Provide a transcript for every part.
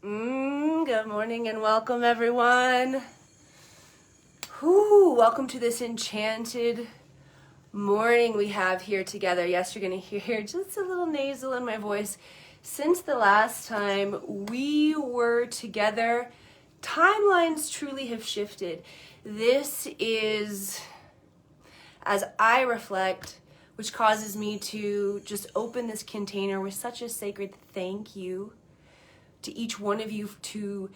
Good morning and welcome, everyone. Welcome to this enchanted morning we have here together. Yes, you're going to hear just a little nasal in my voice. Since the last time we were together, timelines truly have shifted. This is, as I reflect, which causes me to just open this container with such a sacred thank you to each one of you, to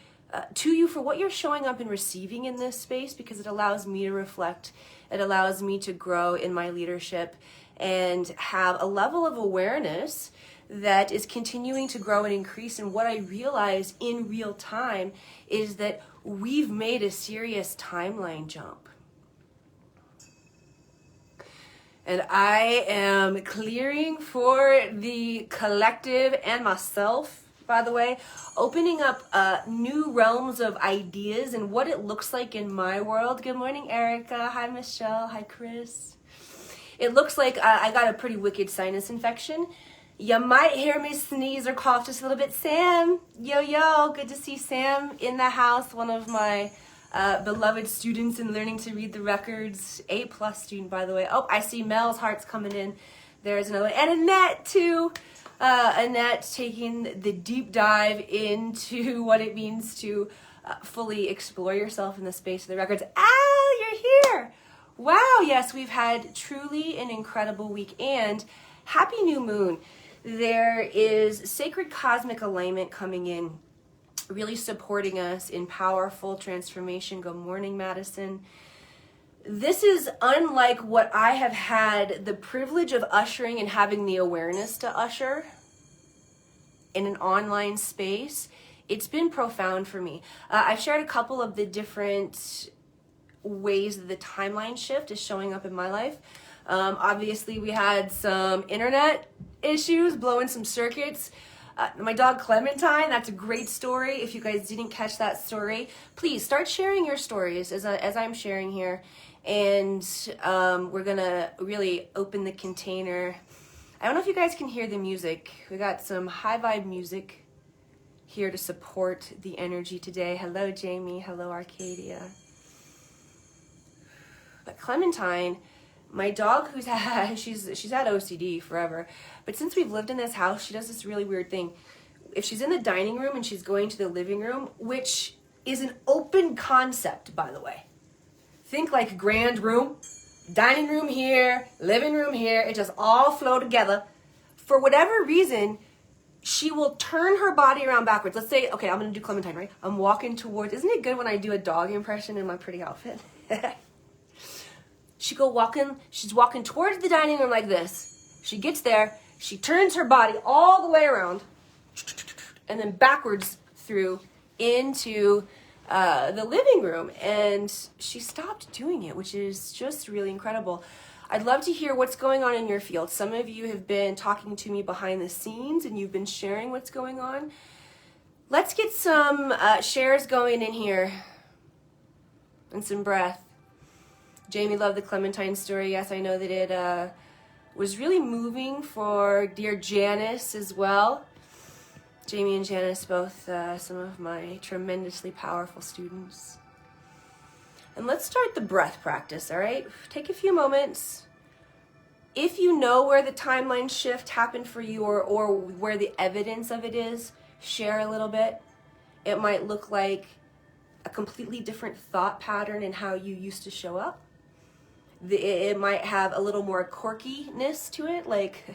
you for what you're showing up and receiving in this space, because it allows me to reflect. It allows me to grow in my leadership and have a level of awareness that is continuing to grow and increase. And what I realize in real time is that we've made a serious timeline jump. And I am clearing for the collective and myself, by the way, opening up new realms of ideas and what it looks like in my world. Good morning, Erica. Hi, Michelle. Hi, Chris. It looks like I got a pretty wicked sinus infection. You might hear me sneeze or cough just a little bit. Sam, yo, good to see Sam in the house. One of my beloved students in learning to read the records. A+ student, by the way. Oh, I see Mel's heart's coming in. There's another one. And Annette, too. Annette taking the deep dive into what it means to fully explore yourself in the space of the records. Al, you're here. Wow, yes, we've had truly an incredible week. And happy new moon. There is sacred cosmic alignment coming in, really supporting us in powerful transformation. Good morning, Madison. This is unlike what I have had the privilege of ushering and having the awareness to usher in an online space. It's been profound for me. I've shared a couple of the different ways that the timeline shift is showing up in my life. Obviously, we had some internet issues, blowing some circuits. My dog Clementine, that's a great story. If you guys didn't catch that story, please start sharing your stories as I'm sharing here. And we're gonna really open the container. I don't know if you guys can hear the music. We got some high vibe music here to support the energy today. Hello, Jamie. Hello, Arcadia. But Clementine, my dog she's had OCD forever, but since we've lived in this house, she does this really weird thing. If she's in the dining room and she's going to the living room, which is an open concept, by the way. Think like grand room, dining room here, living room here, it just all flow together. For whatever reason, she will turn her body around backwards. Let's say, okay, I'm gonna do Clementine, right? I'm walking towards, isn't it good when I do a dog impression in my pretty outfit? She's walking towards the dining room like this. She gets there, she turns her body all the way around, and then backwards through into the living room. And she stopped doing it, which is just really incredible. I'd love to hear what's going on in your field. Some of you have been talking to me behind the scenes and you've been sharing what's going on. Let's get some shares going in here and some breath. Jamie loved the Clementine story. Yes, I know that it was really moving for dear Janice as well. Jamie and Janice, both some of my tremendously powerful students. And let's start the breath practice, all right? Take a few moments. If you know where the timeline shift happened for you or where the evidence of it is, share a little bit. It might look like a completely different thought pattern in how you used to show up. It might have a little more quirkiness to it, like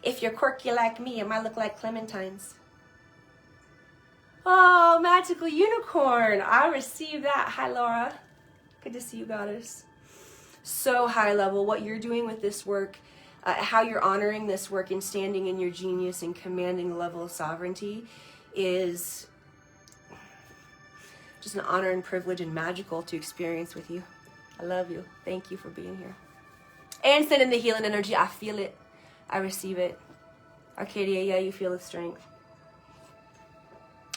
if you're quirky like me, it might look like Clementine's. Oh, magical unicorn. I received that. Hi, Laura. Good to see you, goddess. So high level, what you're doing with this work, how you're honoring this work and standing in your genius and commanding a level of sovereignty is just an honor and privilege and magical to experience with you. I love you. Thank you for being here. And sending the healing energy. I feel it. I receive it. Arcadia, yeah, you feel the strength.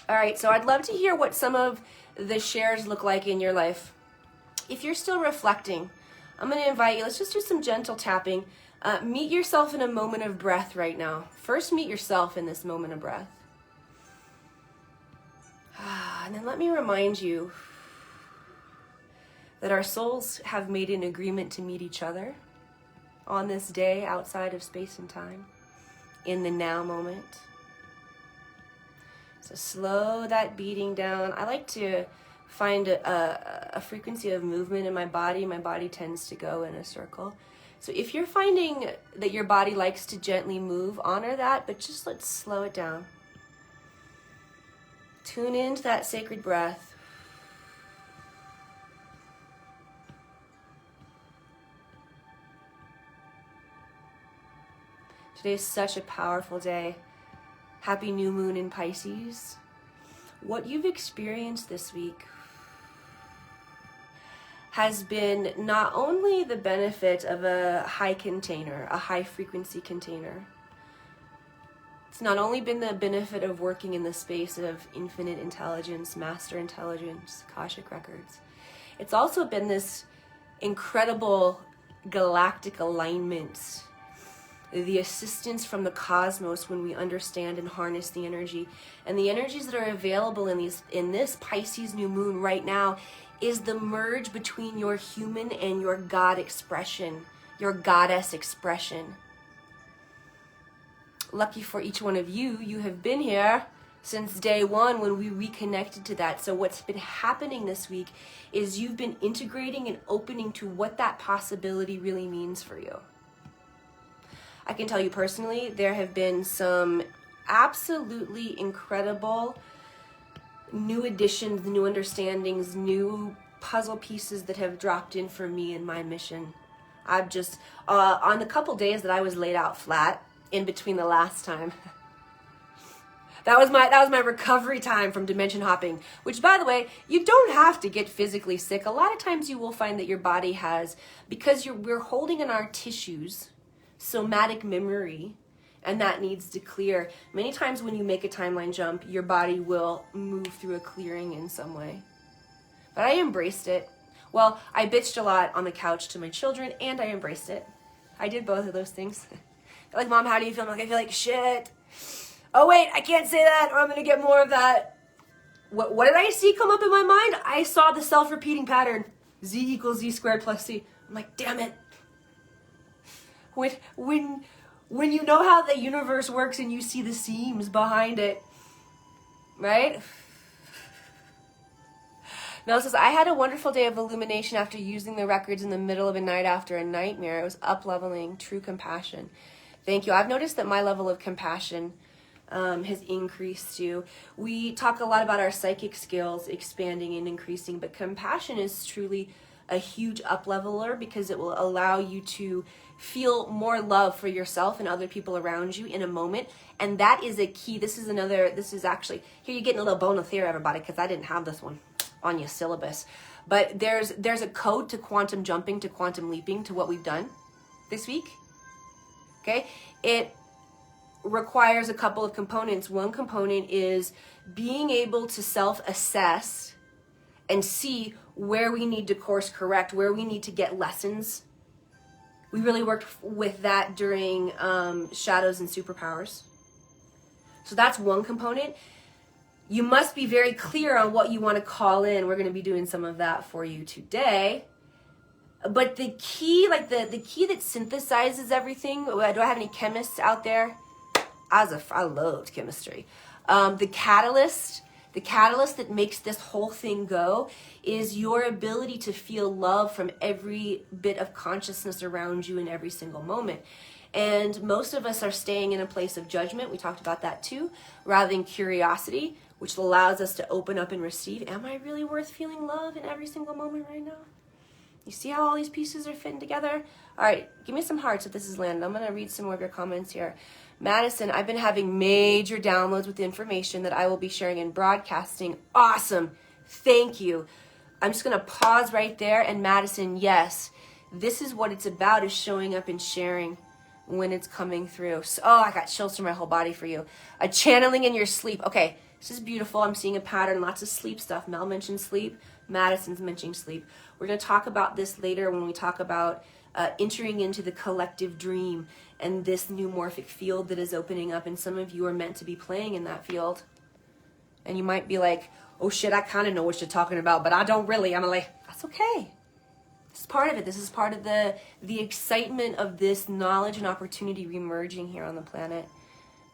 All right, so I'd love to hear what some of the shares look like in your life. If you're still reflecting, I'm going to invite you, let's just do some gentle tapping. Meet yourself in a moment of breath right now. First, meet yourself in this moment of breath. And then let me remind you that our souls have made an agreement to meet each other on this day outside of space and time, in the now moment. So slow that beating down. I like to find a frequency of movement in my body. My body tends to go in a circle. So if you're finding that your body likes to gently move, honor that, but just let's slow it down. Tune into that sacred breath. Today is such a powerful day. Happy new moon in Pisces. What you've experienced this week has been not only the benefit of a high container, a high frequency container. It's not only been the benefit of working in the space of infinite intelligence, master intelligence, Akashic Records. It's also been this incredible galactic alignment, the assistance from the cosmos when we understand and harness the energy. And the energies that are available in this Pisces new moon right now is the merge between your human and your God expression, your goddess expression. Lucky for each one of you, you have been here since day one when we reconnected to that. So what's been happening this week is you've been integrating and opening to what that possibility really means for you. I can tell you personally, there have been some absolutely incredible new additions, new understandings, new puzzle pieces that have dropped in for me in my mission. I've just, on the couple days that I was laid out flat in between the last time, that was my recovery time from dimension hopping, which, by the way, you don't have to get physically sick. A lot of times you will find that your body has, because we're holding in our tissues somatic memory, and that needs to clear. Many times when you make a timeline jump, your body will move through a clearing in some way. But I embraced it. Well, I bitched a lot on the couch to my children, and I embraced it. I did both of those things. They're like, Mom, how do you feel? I'm like, I feel like shit. Oh wait, I can't say that, or I'm gonna get more of that. What did I see come up in my mind? I saw the self-repeating pattern. Z equals Z squared plus C. I'm like, damn it. When you know how the universe works and you see the seams behind it, right? Mel says, I had a wonderful day of illumination after using the records in the middle of a night after a nightmare. It was up-leveling, true compassion. Thank you. I've noticed that my level of compassion has increased too. We talk a lot about our psychic skills expanding and increasing, but compassion is truly a huge up-leveler because it will allow you to feel more love for yourself and other people around you in a moment. And that is a key. This is actually, here you're getting a little bonus here, everybody, because I didn't have this one on your syllabus. But there's a code to quantum jumping, to quantum leaping, to what we've done this week. Okay? It requires a couple of components. One component is being able to self-assess and see where we need to course correct, where we need to get lessons. We really worked with that during Shadows and Superpowers. So that's one component. You must be very clear on what you want to call in. We're going to be doing some of that for you today. But the key, like the key that synthesizes everything, do I have any chemists out there? I loved chemistry. The catalyst that makes this whole thing go is your ability to feel love from every bit of consciousness around you in every single moment. And most of us are staying in a place of judgment. We talked about that too, rather than curiosity, which allows us to open up and receive. Am I really worth feeling love in every single moment right now? You see how all these pieces are fitting together? All right, give me some hearts if this is landing. I'm going to read some more of your comments here. Madison, I've been having major downloads with the information that I will be sharing and broadcasting. Awesome. Thank you. I'm just going to pause right there. And Madison, yes, this is what it's about, is showing up and sharing when it's coming through. So, I got chills through my whole body for you. A channeling in your sleep. Okay, this is beautiful. I'm seeing a pattern, lots of sleep stuff. Mel mentioned sleep. Madison's mentioning sleep. We're going to talk about this later when we talk about entering into the collective dream and this new morphic field that is opening up, and some of you are meant to be playing in that field. And you might be like, oh shit, I kind of know what you're talking about, but I don't really. I'm like, that's okay. This is part of it. This is part of the excitement of this knowledge and opportunity reemerging here on the planet.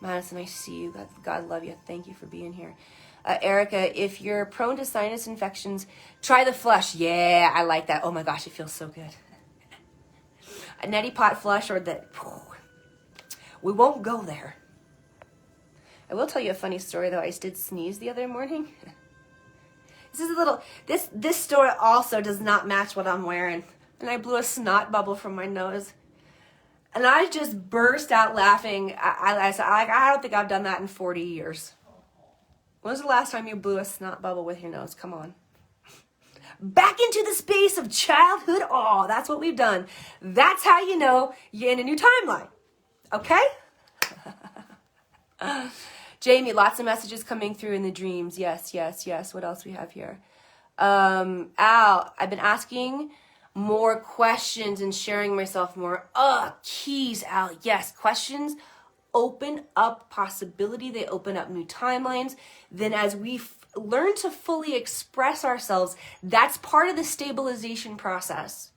Madison, I see you. God love you. Thank you for being here. Erica, if you're prone to sinus infections, try the flush. Yeah, I like that. Oh my gosh, it feels so good. A neti pot flush or the... We won't go there. I will tell you a funny story though. I did sneeze the other morning. This is a little... This story also does not match what I'm wearing. And I blew a snot bubble from my nose. And I just burst out laughing. I said, I don't think I've done that in 40 years. When was the last time you blew a snot bubble with your nose? Come on. Back into the space of childhood awe. That's what we've done. That's how you know you're in a new timeline. Okay? Jamie, lots of messages coming through in the dreams. Yes. What else we have here? Al, I've been asking more questions and sharing myself more. Keys, Al. Yes, questions open up possibility. They open up new timelines. Then as we learn to fully express ourselves, that's part of the stabilization process.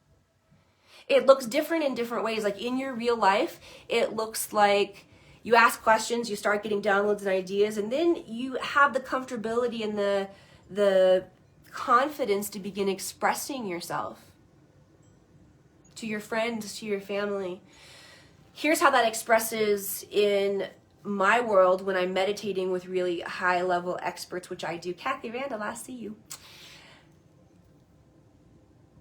It looks different in different ways. Like in your real life, it looks like you ask questions, you start getting downloads and ideas, and then you have the comfortability and the confidence to begin expressing yourself to your friends, to your family. Here's how that expresses in my world when I'm meditating with really high level experts, which I do. Kathy Randall, I see you.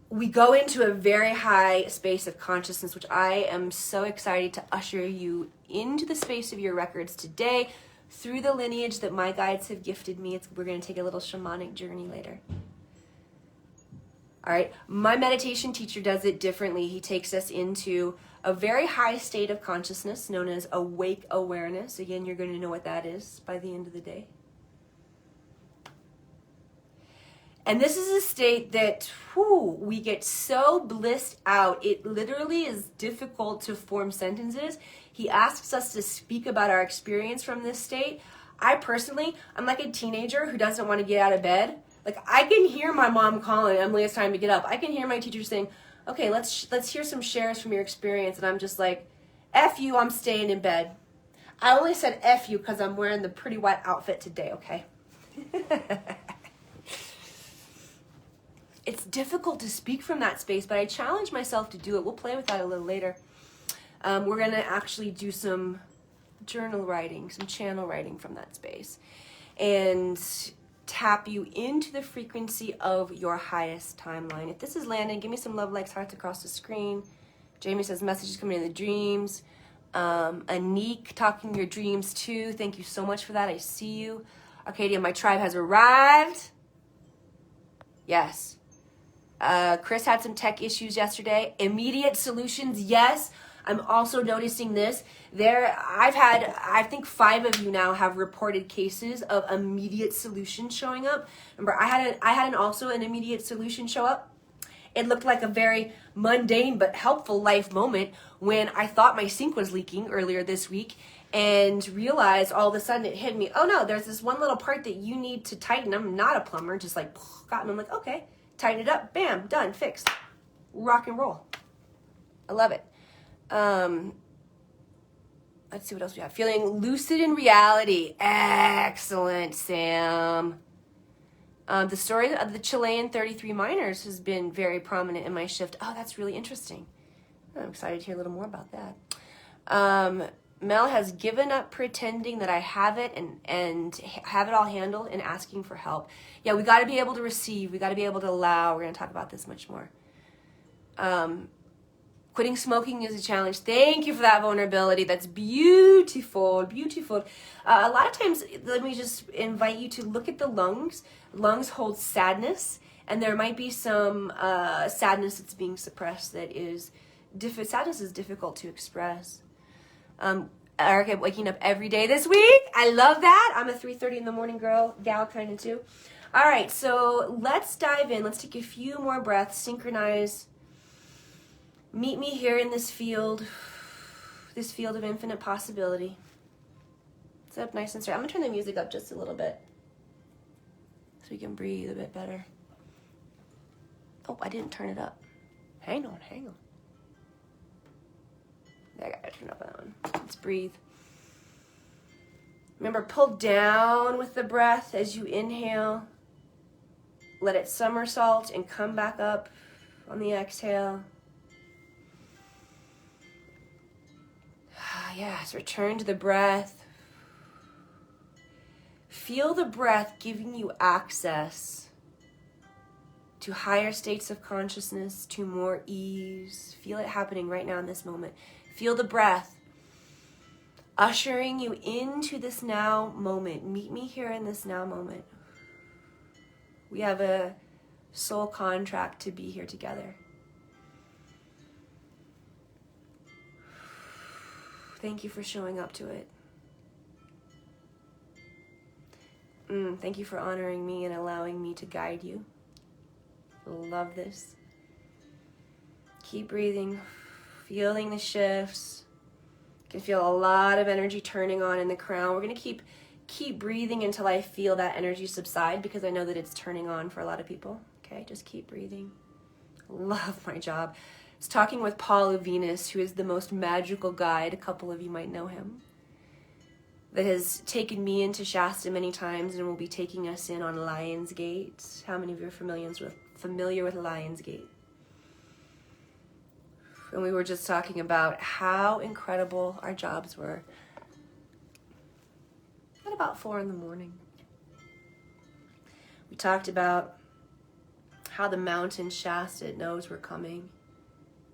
We go into a very high space of consciousness, which I am so excited to usher you into the space of your records today through the lineage that my guides have gifted me. We're going to take a little shamanic journey later. All right, my meditation teacher does it differently. He takes us into a very high state of consciousness known as awake awareness. Again, you're going to know what that is by the end of the day. And this is a state that we get so blissed out, it literally is difficult to form sentences. He asks us to speak about our experience from this state. I'm like a teenager who doesn't want to get out of bed. Like I can hear my mom calling, Emily, it's time to get up. I can hear my teacher saying, okay, let's hear some shares from your experience. And I'm just like, F you, I'm staying in bed. I only said F you because I'm wearing the pretty white outfit today, okay? It's difficult to speak from that space, but I challenge myself to do it. We'll play with that a little later. We're going to actually do some journal writing, some channel writing from that space. And tap you into the frequency of your highest timeline. If this is Landon, give me some love likes, hearts across the screen. Jamie says messages coming in the dreams. Anik talking your dreams too. Thank you so much for that. I see you. Arcadia, my tribe has arrived. Yes. Chris had some tech issues yesterday. Immediate solutions, yes. I'm also noticing this. I think 5 of you now have reported cases of immediate solutions showing up. Remember, I had also an immediate solution show up. It looked like a very mundane but helpful life moment when I thought my sink was leaking earlier this week and realized all of a sudden it hit me. Oh no, there's this one little part that you need to tighten. I'm not a plumber, just like got me. I'm like, okay, tighten it up, bam, done, fixed. Rock and roll. I love it. Let's see what else we have. Feeling lucid in reality. Excellent, Sam. The story of the Chilean 33 miners has been very prominent in my shift. Oh, that's really interesting. I'm excited to hear a little more about that. Mel has given up pretending that I have it and have it all handled and asking for help. Yeah, we got to be able to receive. We got to be able to allow. We're going to talk about this much more. Quitting smoking is a challenge. Thank you for that vulnerability. That's beautiful, beautiful. A lot of times, let me just invite you to look at the lungs. Lungs hold sadness, and there might be some sadness that's being suppressed that is sadness is difficult to express. Erica, waking up every day this week. I love that. I'm a 3:30 in the morning gal kind of too. All right, so let's dive in. Let's take a few more breaths, synchronize. Meet me here in this field of infinite possibility. It's up nice and straight. I'm gonna turn the music up just a little bit. we can breathe a bit better. Oh, I didn't turn it up. Hang on. I gotta turn up that one. Let's breathe. Remember, pull down with the breath as you inhale. Let it somersault and come back up on the exhale. Yes, return to the breath. Feel the breath giving you access to higher states of consciousness, to more ease. Feel it happening right now in this moment. Feel the breath ushering you into this now moment. Meet me here in this now moment. We have a soul contract to be here together. Thank you for showing up to it. Thank you for honoring me and allowing me to guide you. Love this. Keep breathing, feeling the shifts. You can feel a lot of energy turning on in the crown. We're going to keep breathing until I feel that energy subside, because I know that it's turning on for a lot of people. Okay, just keep breathing. Love my job. I was talking with Paul Venus, who is the most magical guide. A couple of you might know him. That has taken me into Shasta many times and will be taking us in on Lionsgate. How many of you are familiar with Lionsgate? And we were just talking about how incredible our jobs were. At about 4 a.m. We talked about how the mountain Shasta knows we're coming,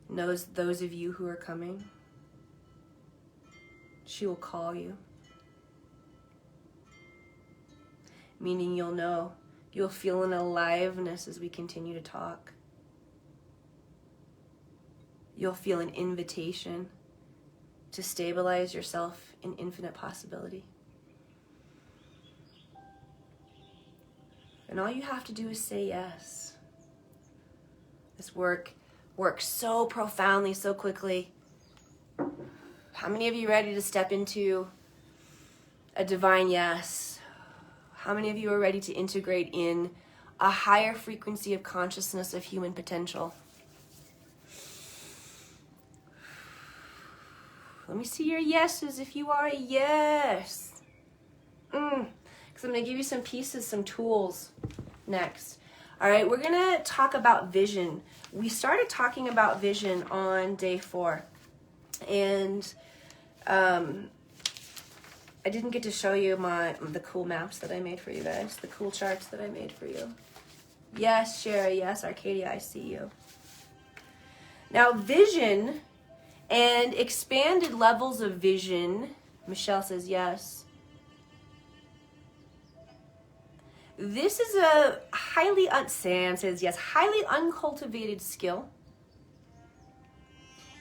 knows those of you who are coming. She will call you. Meaning you'll know, you'll feel an aliveness as we continue to talk. You'll feel an invitation to stabilize yourself in infinite possibility. And all you have to do is say yes. This work works so profoundly, so quickly. How many of you are ready to step into a divine yes? How many of you are ready to integrate in a higher frequency of consciousness of human potential? Let me see your yeses if you are a yes. Because I'm going to give you some pieces, some tools next. All right, we're going to talk about vision. We started talking about vision on day 4. And I didn't get to show you the cool maps that I made for you guys, the cool charts that I made for you. Yes, Sherry, yes, Arcadia, I see you. Now, vision and expanded levels of vision, Michelle says yes. This is a Sam says yes, highly uncultivated skill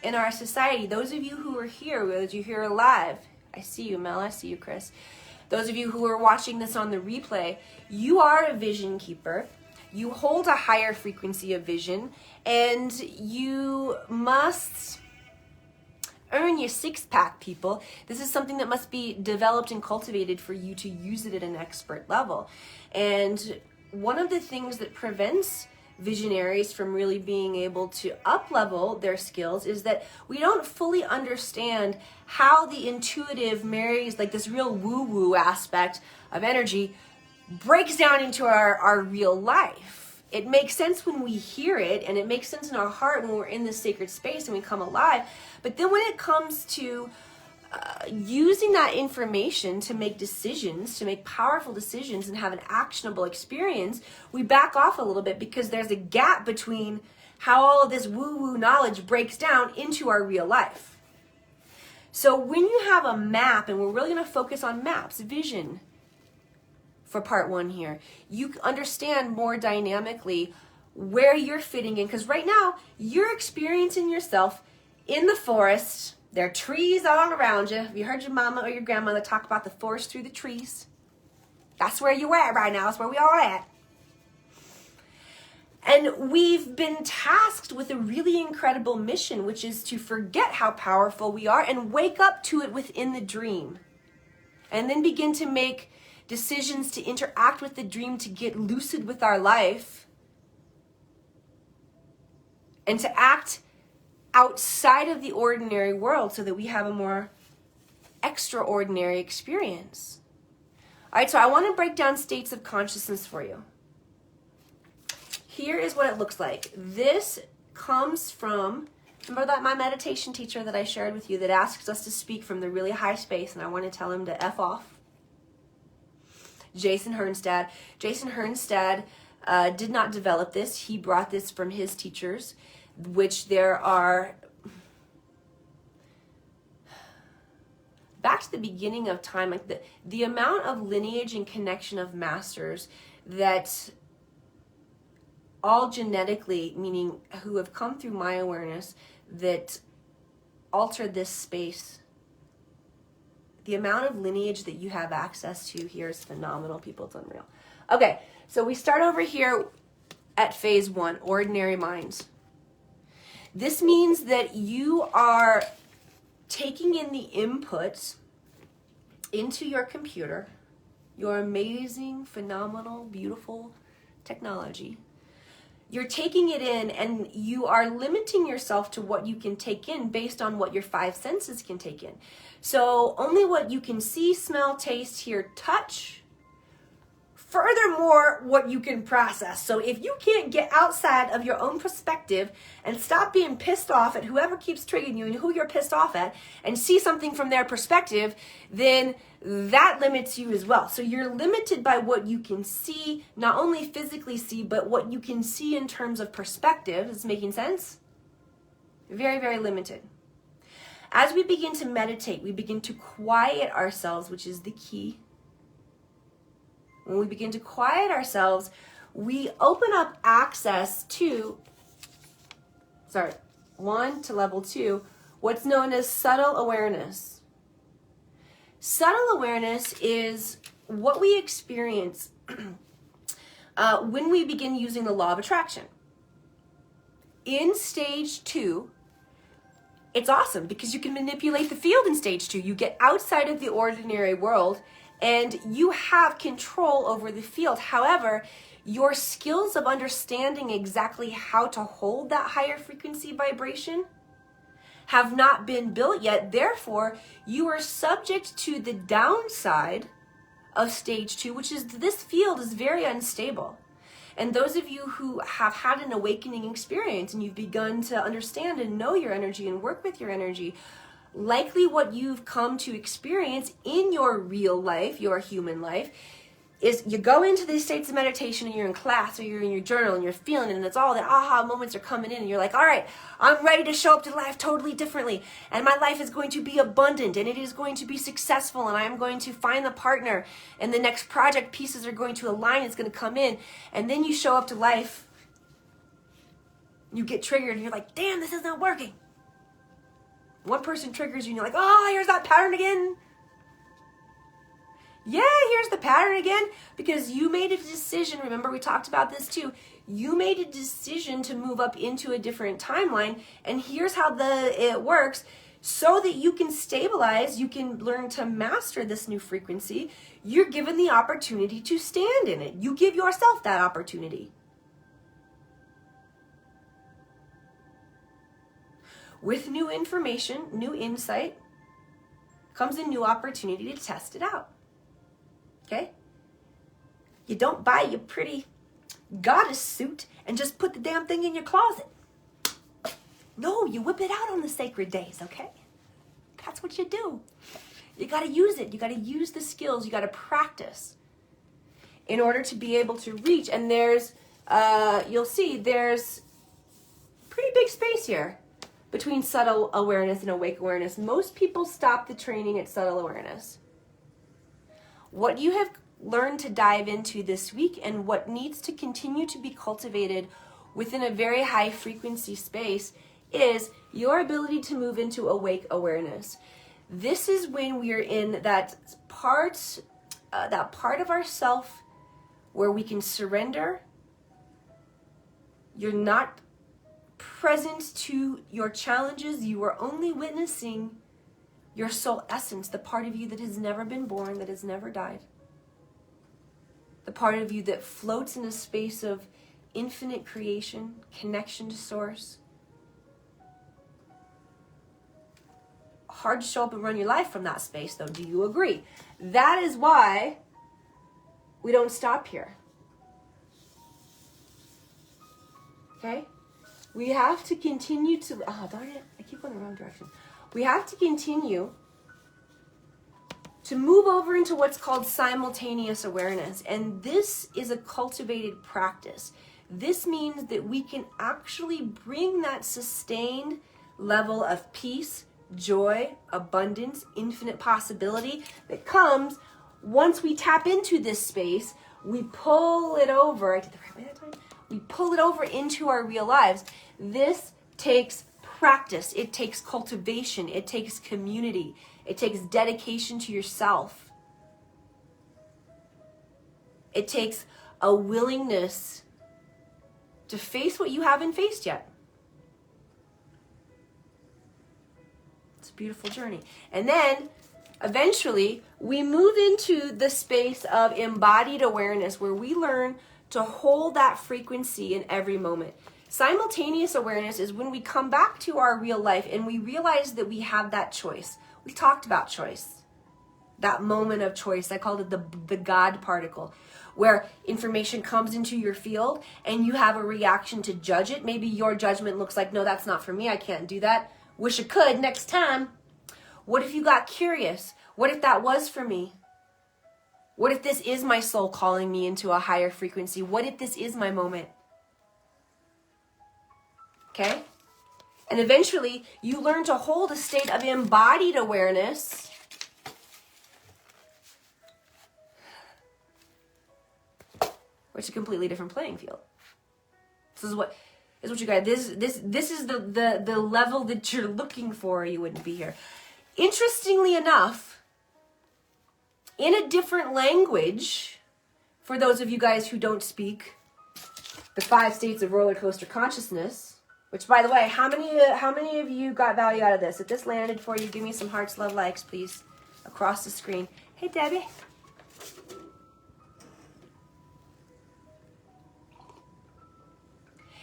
in our society. Those of you who are here, those of you here live, I see you, Mel. I see you, Chris. Those of you who are watching this on the replay, you are a vision keeper. You hold a higher frequency of vision, and you must earn your 6-pack, people. This is something that must be developed and cultivated for you to use it at an expert level. And one of the things that prevents visionaries from really being able to up-level their skills is that we don't fully understand how the intuitive marries, like this real woo-woo aspect of energy, breaks down into our real life. It makes sense when we hear it, and it makes sense in our heart when we're in this sacred space and we come alive. But then when it comes to using that information to make decisions, to make powerful decisions and have an actionable experience, we back off a little bit because there's a gap between how all of this woo-woo knowledge breaks down into our real life. So when you have a map, and we're really going to focus on maps, vision for part 1 here, you understand more dynamically where you're fitting in, because right now you're experiencing yourself in the forest. There are trees all around you. Have you heard your mama or your grandmother talk about the forest through the trees? That's where you're at right now. That's where we all at. And we've been tasked with a really incredible mission, which is to forget how powerful we are and wake up to it within the dream. And then begin to make decisions to interact with the dream, to get lucid with our life, and to act outside of the ordinary world so that we have a more extraordinary experience. All right, so I want to break down states of consciousness for you. Here is what it looks like. This comes from, remember that my meditation teacher that I shared with you that asks us to speak from the really high space, and I want to tell him to F off? Jason Hernstad. Jason Hernstad did not develop this. He brought this from his teachers, which there are, back to the beginning of time, like the amount of lineage and connection of masters that all genetically, meaning who have come through my awareness, that altered this space. The amount of lineage that you have access to here is phenomenal, people. It's unreal. Okay, so we start over here at phase 1, ordinary minds. This means that you are taking in the inputs into your computer, your amazing, phenomenal, beautiful technology. You're taking it in and you are limiting yourself to what you can take in based on what your 5 senses can take in. So only what you can see, smell, taste, hear, touch. Furthermore, what you can process. So if you can't get outside of your own perspective and stop being pissed off at whoever keeps triggering you and who you're pissed off at and see something from their perspective, then that limits you as well. So you're limited by what you can see, not only physically see, but what you can see in terms of perspective. Is this making sense? Very, very limited. As we begin to meditate, we begin to quiet ourselves, which is the key. When we begin to quiet ourselves, we open up access to, 1 to level 2, what's known as subtle awareness. Subtle awareness is what we experience when we begin using the law of attraction. In stage 2, it's awesome because you can manipulate the field in stage 2. You get outside of the ordinary world and you have control over the field. However, your skills of understanding exactly how to hold that higher frequency vibration have not been built yet. Therefore, you are subject to the downside of stage 2, which is this field is very unstable. And those of you who have had an awakening experience and you've begun to understand and know your energy and work with your energy, likely what you've come to experience in your real life, your human life, is you go into these states of meditation and you're in class or you're in your journal and you're feeling it and it's all the aha moments are coming in and you're like, all right, I'm ready to show up to life totally differently and my life is going to be abundant and it is going to be successful and I'm going to find the partner and the next project pieces are going to align, it's going to come in, and then you show up to life, you get triggered and you're like, damn, this is not working. One person triggers you and you're like, oh, here's that pattern again. Yeah, here's the pattern again, because you made a decision. Remember, we talked about this too. You made a decision to move up into a different timeline, and here's how it works. So that you can stabilize, you can learn to master this new frequency, you're given the opportunity to stand in it. You give yourself that opportunity. With new information, new insight, comes a new opportunity to test it out. Okay? You don't buy your pretty goddess suit and just put the damn thing in your closet. No, you whip it out on the sacred days, okay? That's what you do. You got to use it. You got to use the skills. You got to practice in order to be able to reach. And there's, you'll see, there's pretty big space here between subtle awareness and awake awareness. Most people stop the training at subtle awareness. What you have learned to dive into this week and what needs to continue to be cultivated within a very high frequency space is your ability to move into awake awareness. This is when we're in that part of ourself where we can surrender. You're not present to your challenges. You are only witnessing your soul essence, the part of you that has never been born, that has never died. the part of you that floats in a space of infinite creation, connection to source. Hard to show up and run your life from that space, though. Do you agree? That is why we don't stop here. Okay? We have to continue to, oh darn it, I keep going the wrong direction. We have to continue to move over into what's called simultaneous awareness. And this is a cultivated practice. This means that we can actually bring that sustained level of peace, joy, abundance, infinite possibility that comes once we tap into this space. We pull it over. I did the right way that time. We pull it over into our real lives. This takes practice. It takes cultivation. It takes community. It takes dedication to yourself. It takes a willingness to face what you haven't faced yet. It's a beautiful journey. And then eventually we move into the space of embodied awareness, where we learn to hold that frequency in every moment. Simultaneous awareness is when we come back to our real life and we realize that we have that choice. We talked about choice. That moment of choice, I called it the God particle, where information comes into your field and you have a reaction to judge it. Maybe your judgment looks like, no, that's not for me. I can't do that. Wish I could next time. What if you got curious? What if that was for me? What if this is my soul calling me into a higher frequency? What if this is my moment? Okay? And eventually, you learn to hold a state of embodied awareness. Where it's a completely different playing field. This is what you guys, this is the level that you're looking for, or you wouldn't be here. Interestingly enough, in a different language, for those of you guys who don't speak the 5 states of roller coaster consciousness, which, by the way, how many of you got value out of this? If this landed for you, give me some hearts, love, likes, please, across the screen. Hey, Debbie.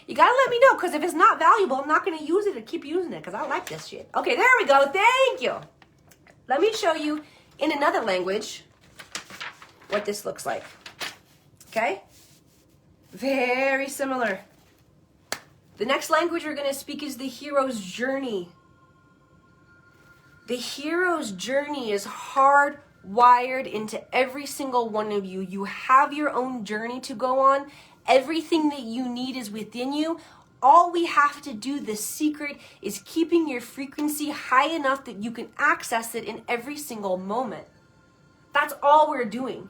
You gotta let me know, because if it's not valuable, I'm not going to use it and keep using it, because I like this shit. Okay, there we go. Thank you. Let me show you in another language what this looks like. Okay? Very similar. The next language we're going to speak is the hero's journey. The hero's journey is hardwired into every single one of you. You have your own journey to go on. Everything that you need is within you. All we have to do, the secret, is keeping your frequency high enough that you can access it in every single moment. That's all we're doing.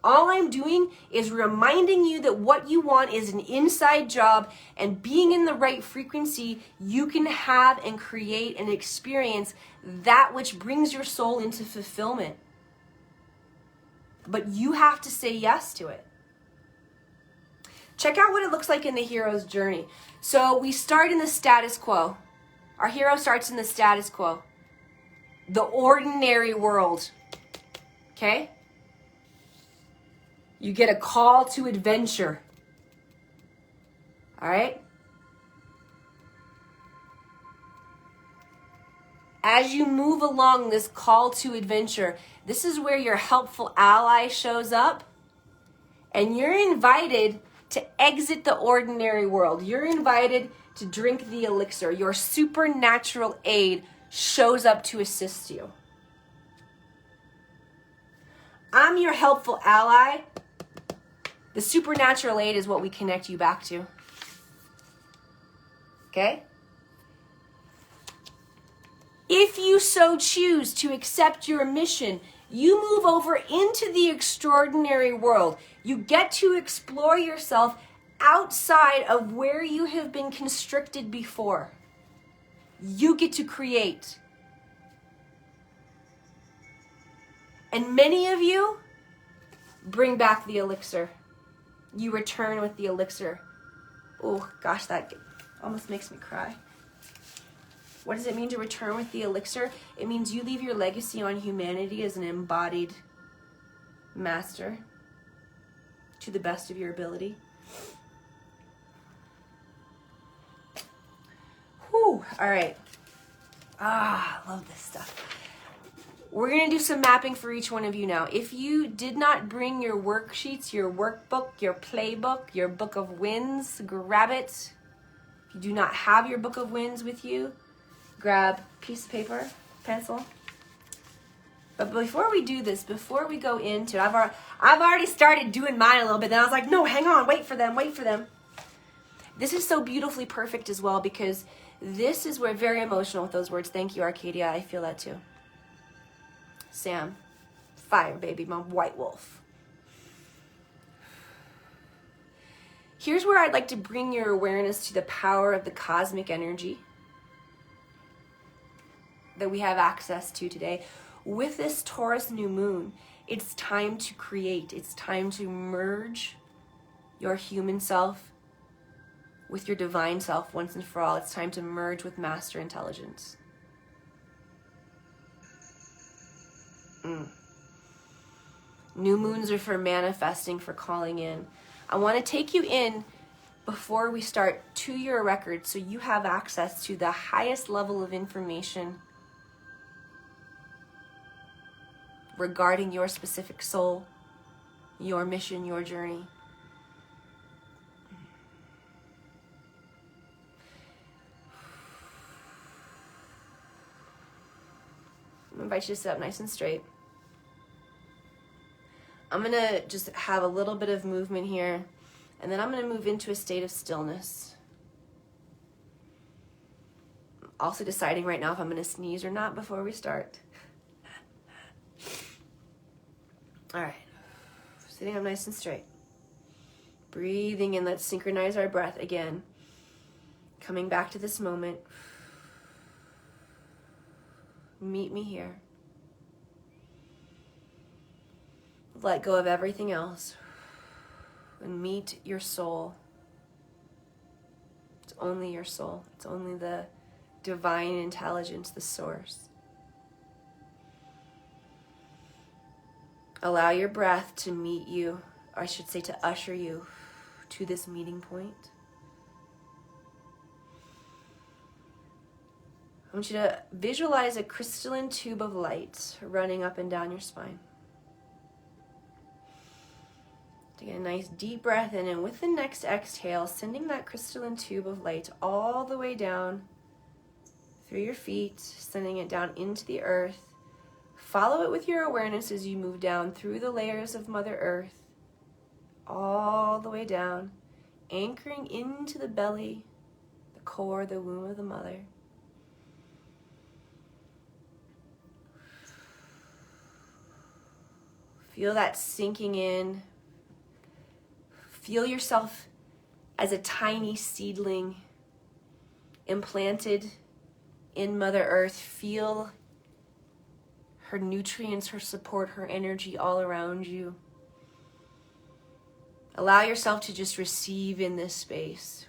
All I'm doing is reminding you that what you want is an inside job, and being in the right frequency, you can have and create and experience that which brings your soul into fulfillment. But you have to say yes to it. Check out what it looks like in the hero's journey. So we start in the status quo. Our hero starts in the status quo. The ordinary world. Okay? You get a call to adventure. All right? As you move along this call to adventure, this is where your helpful ally shows up, and you're invited to exit the ordinary world. You're invited to drink the elixir. Your supernatural aid shows up to assist you. I'm your helpful ally. The supernatural aid is what we connect you back to. Okay? If you so choose to accept your mission, you move over into the extraordinary world. You get to explore yourself outside of where you have been constricted before. You get to create. And many of you bring back the elixir. You return with the elixir. Oh, gosh, that almost makes me cry. What does it mean to return with the elixir? It means you leave your legacy on humanity as an embodied master. to the best of your ability. Whew, all right. I love this stuff. We're going to do some mapping for each one of you now. If you did not bring your worksheets, your workbook, your playbook, your book of wins, grab it. If you do not have your book of wins with you, grab a piece of paper, pencil. But before we do this, before we go into it, I've already started doing mine a little bit. Then I was like, no, hang on, wait for them. This is so beautifully perfect as well, because this is where very emotional with those words. Thank you, Arcadia. I feel that too. Sam, fire, baby, my white wolf. Here's where I'd like to bring your awareness to the power of the cosmic energy that we have access to today. With this Taurus new moon, it's time to create. It's time to merge your human self with your divine self once and for all. It's time to merge with master intelligence. New moons are for manifesting, for calling in. I want to take you in before we start to your record so you have access to the highest level of information regarding your specific soul, your mission, your journey. I'm going to invite you to sit up nice and straight. I'm going to just have a little bit of movement here, and then I'm going to move into a state of stillness. I'm also deciding right now if I'm going to sneeze or not before we start. All right. Sitting up nice and straight. Breathing in. Let's synchronize our breath again. Coming back to this moment. Meet me here. Let go of everything else and meet your soul. It's only your soul. It's only the divine intelligence, the source. Allow your breath to meet you, or I should say to usher you to this meeting point. I want you to visualize a crystalline tube of light running up and down your spine. Take a nice deep breath in, and with the next exhale, sending that crystalline tube of light all the way down through your feet, sending it down into the earth. Follow it with your awareness as you move down through the layers of Mother Earth, all the way down, anchoring into the belly, the core, the womb of the mother. Feel that sinking in. Feel yourself as a tiny seedling implanted in Mother Earth. Feel her nutrients, her support, her energy all around you. Allow yourself to just receive in this space.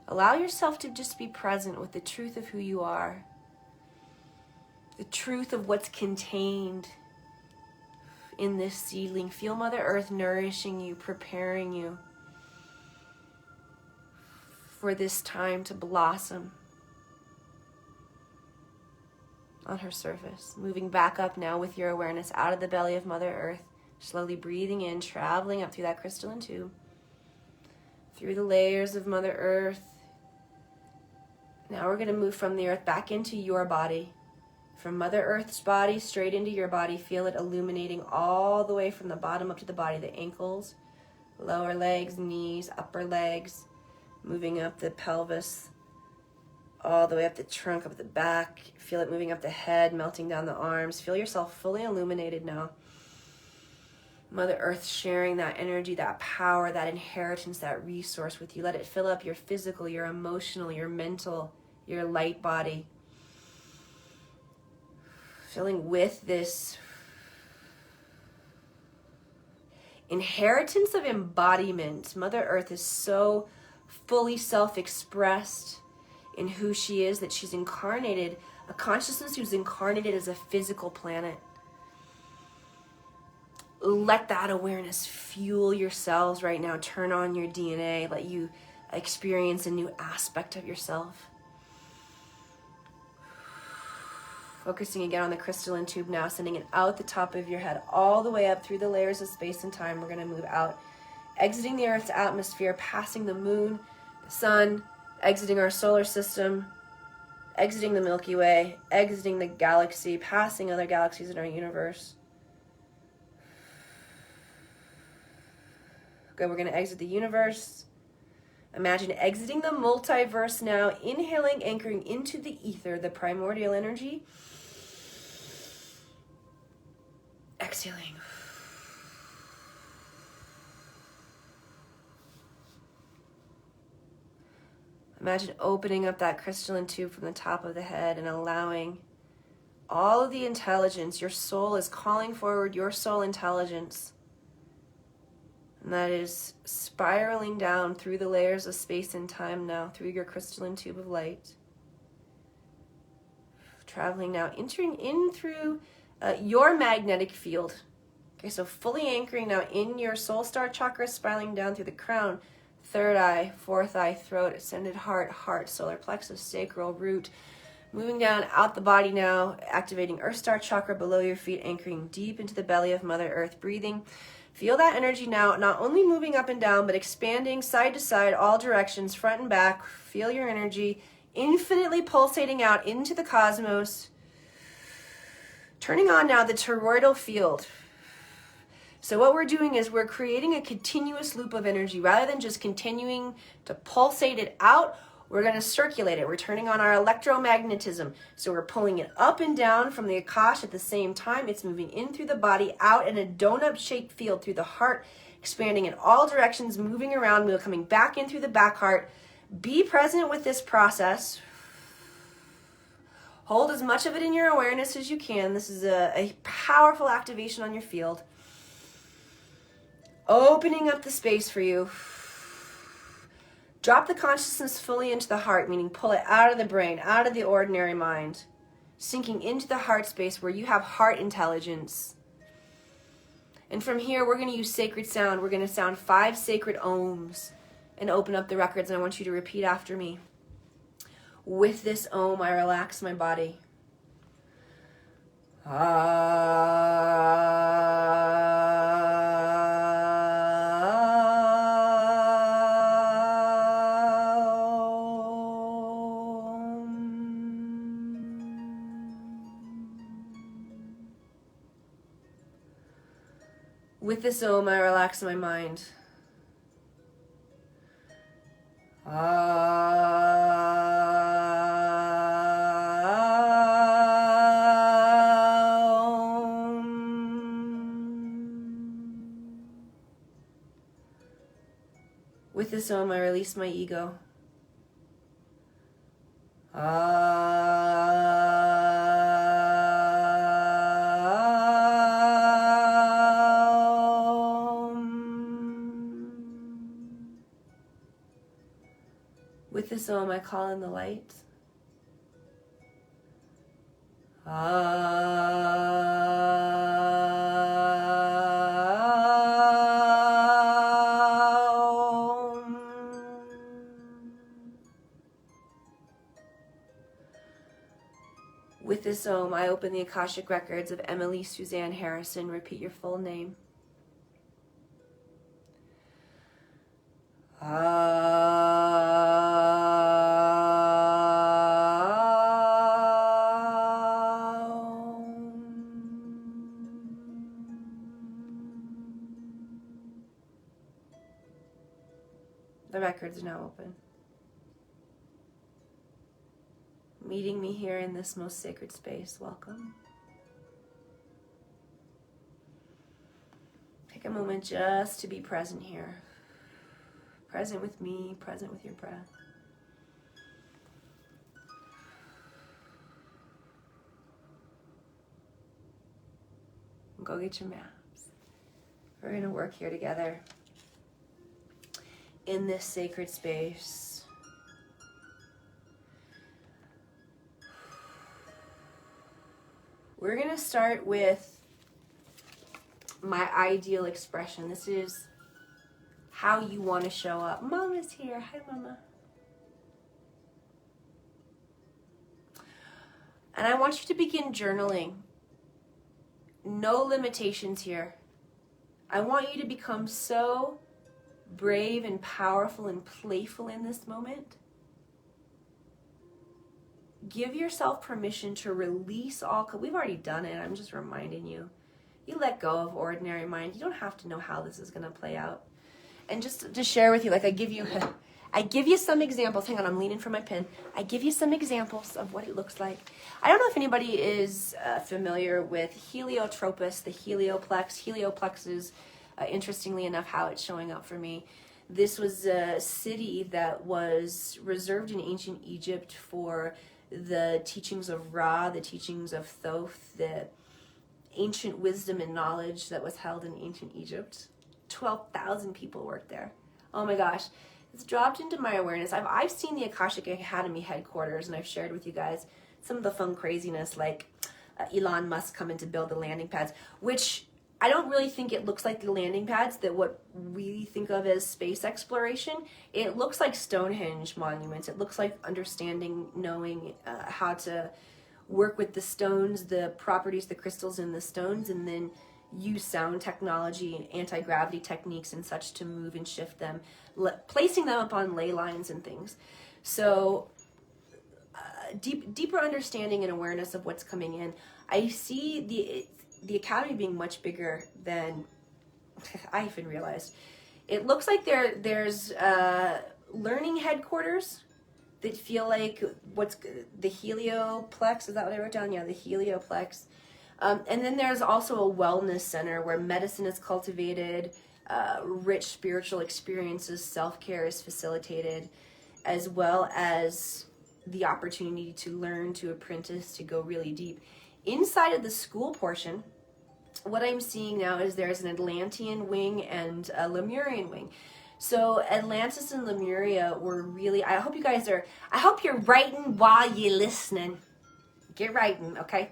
Allow yourself to just be present with the truth of who you are. The truth of what's contained in this seedling. Feel Mother Earth nourishing you, preparing you for this time to blossom on her surface. Moving back up now with your awareness out of the belly of Mother Earth. Slowly breathing in, traveling up through that crystalline tube. Through the layers of Mother Earth. Now we're going to move from the earth back into your body. From Mother Earth's body straight into your body. Feel it illuminating all the way from the bottom up to the body. The ankles, lower legs, knees, upper legs. Moving up the pelvis, all the way up the trunk, up the back. Feel it moving up the head, melting down the arms. Feel yourself fully illuminated now. Mother Earth sharing that energy, that power, that inheritance, that resource with you. Let it fill up your physical, your emotional, your mental, your light body. Filling with this inheritance of embodiment. Mother Earth is so fully self-expressed in who she is that she's incarnated a consciousness who's incarnated as a physical planet. Let that awareness fuel your cells right now. Turn on your DNA. Let you experience a new aspect of yourself. Focusing again on the crystalline tube now, sending it out the top of your head, all the way up through the layers of space and time. We're going to move out, exiting the Earth's atmosphere, passing the moon, the sun, exiting our solar system, exiting the Milky Way, exiting the galaxy, passing other galaxies in our universe. Good, we're going to exit the universe. Imagine exiting the multiverse now, inhaling, anchoring into the ether, the primordial energy. Exhaling. Imagine opening up that crystalline tube from the top of the head and allowing all of the intelligence. Your soul is calling forward your soul intelligence. And that is spiraling down through the layers of space and time now, through your crystalline tube of light. Traveling now, entering in through your magnetic field. Okay, so fully anchoring now in your soul star chakra, spiraling down through the crown, third eye, fourth eye, throat, ascended heart, solar plexus, sacral, root. Moving down out the body now, activating earth star chakra below your feet, anchoring deep into the belly of Mother Earth, breathing. Feel that energy now, not only moving up and down, but expanding side to side, all directions, front and back. Feel your energy infinitely pulsating out into the cosmos. Turning on now the toroidal field. So what we're doing is we're creating a continuous loop of energy. Rather than just continuing to pulsate it out, we're going to circulate it. We're turning on our electromagnetism. So we're pulling it up and down from the Akash at the same time. It's moving in through the body, out in a donut-shaped field through the heart, expanding in all directions, moving around, we're coming back in through the back heart. Be present with this process. Hold as much of it in your awareness as you can. This is a powerful activation on your field. Opening up the space for you. Drop the consciousness fully into the heart, meaning pull it out of the brain, out of the ordinary mind, sinking into the heart space where you have heart intelligence. And from here, we're going to use sacred sound. We're going to sound 5 sacred Ohms and open up the records. And I want you to repeat after me. With this Om, I relax my body. With this Om, I relax my mind. With this Om, I release my ego. With this Om, I call in the light. With this Om, I open the Akashic Records of Emily Suzanne Harrison. Repeat your full name. The records are now open. Meeting me here in this most sacred space. Welcome. Take a moment just to be present here. Present with me, present with your breath. Go get your maps. We're going to work here together in this sacred space. We're going to start with my ideal expression. This is how you want to show up. Mama's here. Hi, Mama. And I want you to begin journaling. No limitations here. I want you to become so brave and powerful and playful in this moment. Give yourself permission to release all, we've already done it, I'm just reminding you. You let go of ordinary mind. You don't have to know how this is going to play out. And just to share with you, like I give you some examples. Hang on, I'm leaning for my pen. I give you some examples of what it looks like. I don't know if anybody is familiar with heliotropus, the helioplex. Helioplex is, interestingly enough, how it's showing up for me. This was a city that was reserved in ancient Egypt for the teachings of Ra, the teachings of Thoth, the ancient wisdom and knowledge that was held in ancient Egypt. 12,000 people worked there. Oh my gosh. It's dropped into my awareness. I've seen the Akashic Academy headquarters, and I've shared with you guys some of the fun craziness, like Elon Musk coming to build the landing pads, which I don't really think it looks like the landing pads that what we think of as space exploration. It looks like Stonehenge monuments. It looks like understanding, knowing how to work with the stones, the properties, the crystals in the stones, and then use sound technology and anti-gravity techniques and such to move and shift them, placing them upon ley lines and things. So deeper understanding and awareness of what's coming in. I see the academy being much bigger than I even realized. It looks like there's learning headquarters that feel like what's the helioplex. Is that what I wrote down? Yeah, the helioplex. And then there's also a wellness center where medicine is cultivated, rich spiritual experiences, self-care is facilitated, as well as the opportunity to learn, to apprentice, to go really deep. Inside of the school portion, what I'm seeing now is there's an Atlantean wing and a Lemurian wing. So Atlantis and Lemuria were really, I hope you're writing while you're listening. Get writing, okay?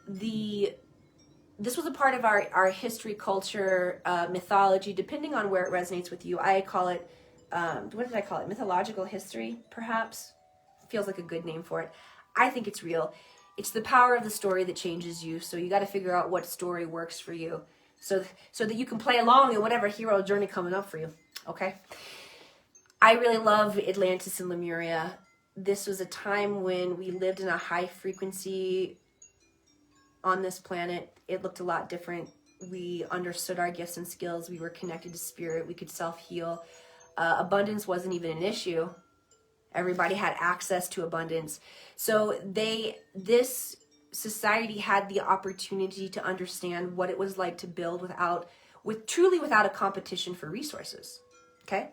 This was a part of our history, culture, mythology, depending on where it resonates with you. I call it, what did I call it? Mythological history, perhaps? Feels like a good name for it. I think it's real. It's the power of the story that changes you. So you got to figure out what story works for you so that you can play along in whatever hero journey coming up for you. Okay. I really love Atlantis and Lemuria. This was a time when we lived in a high frequency on this planet. It looked a lot different. We understood our gifts and skills. We were connected to spirit. We could self-heal. Abundance wasn't even an issue. Everybody had access to abundance. So this society had the opportunity to understand what it was like to build truly without a competition for resources. Okay?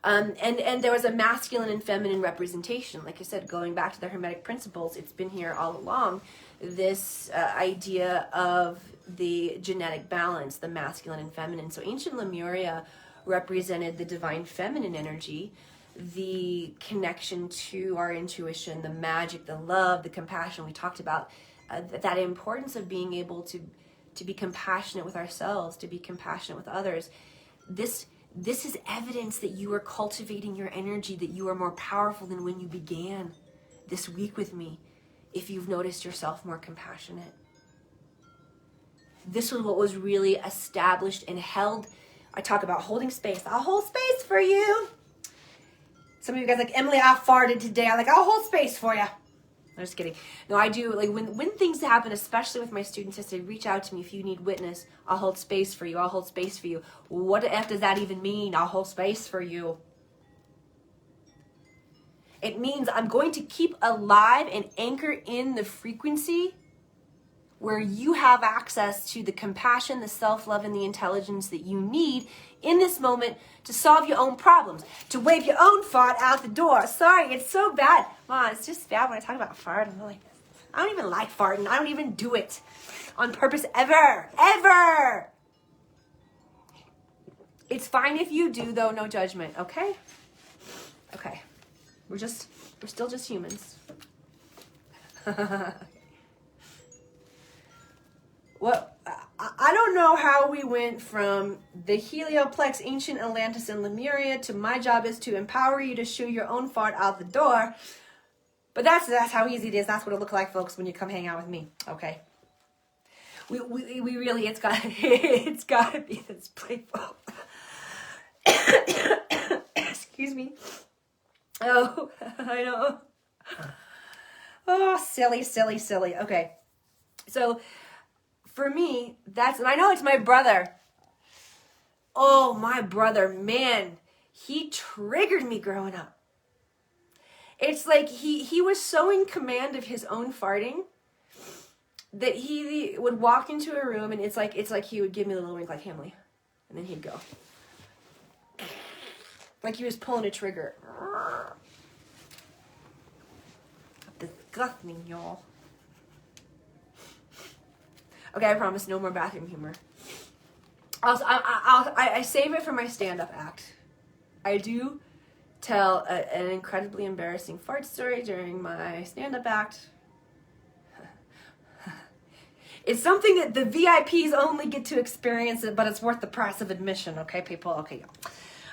And there was a masculine and feminine representation. Like I said, going back to the Hermetic principles, it's been here all along. This idea of the genetic balance, the masculine and feminine. So ancient Lemuria represented the divine feminine energy, the connection to our intuition, the magic, the love, the compassion. We talked about that importance of being able to be compassionate with ourselves, to be compassionate with others. This is evidence that you are cultivating your energy, that you are more powerful than when you began this week with me, if you've noticed yourself more compassionate. This was what was really established and held. I talk about holding space. I'll hold space for you. Some of you guys like, Emily, I farted today. I'm like, I'll hold space for you. I'm just kidding. No, I do. Like when things happen, especially with my students, I say, reach out to me if you need witness. I'll hold space for you. I'll hold space for you. What the F does that even mean? I'll hold space for you. It means I'm going to keep alive and anchor in the frequency where you have access to the compassion, the self-love, and the intelligence that you need in this moment to solve your own problems, to wave your own fart out the door. Sorry, it's so bad. Mom, it's just bad when I talk about farting. I'm like, I don't even like farting. I don't even do it on purpose ever. Ever. It's fine if you do, though. No judgment, okay? Okay. We're still just humans. What I don't know how we went from the Helioplex, ancient Atlantis and Lemuria to my job is to empower you to shoo your own fart out the door. But that's how easy it is. That's what it looks like, folks, when you come hang out with me. Okay. We really, it's got to be this playful. Excuse me. Oh, I know. Oh, silly. Okay. So for me, and I know it's my brother. Oh, my brother, man, he triggered me growing up. It's like he was so in command of his own farting that he would walk into a room and it's like he would give me a little wink like Emily, and then he'd go. Like he was pulling a trigger. Disgusting, y'all. Okay, I promise no more bathroom humor. I save it for my stand-up act. I do tell an incredibly embarrassing fart story during my stand-up act. It's something that the VIPs only get to experience it, but it's worth the price of admission, okay, people? Okay.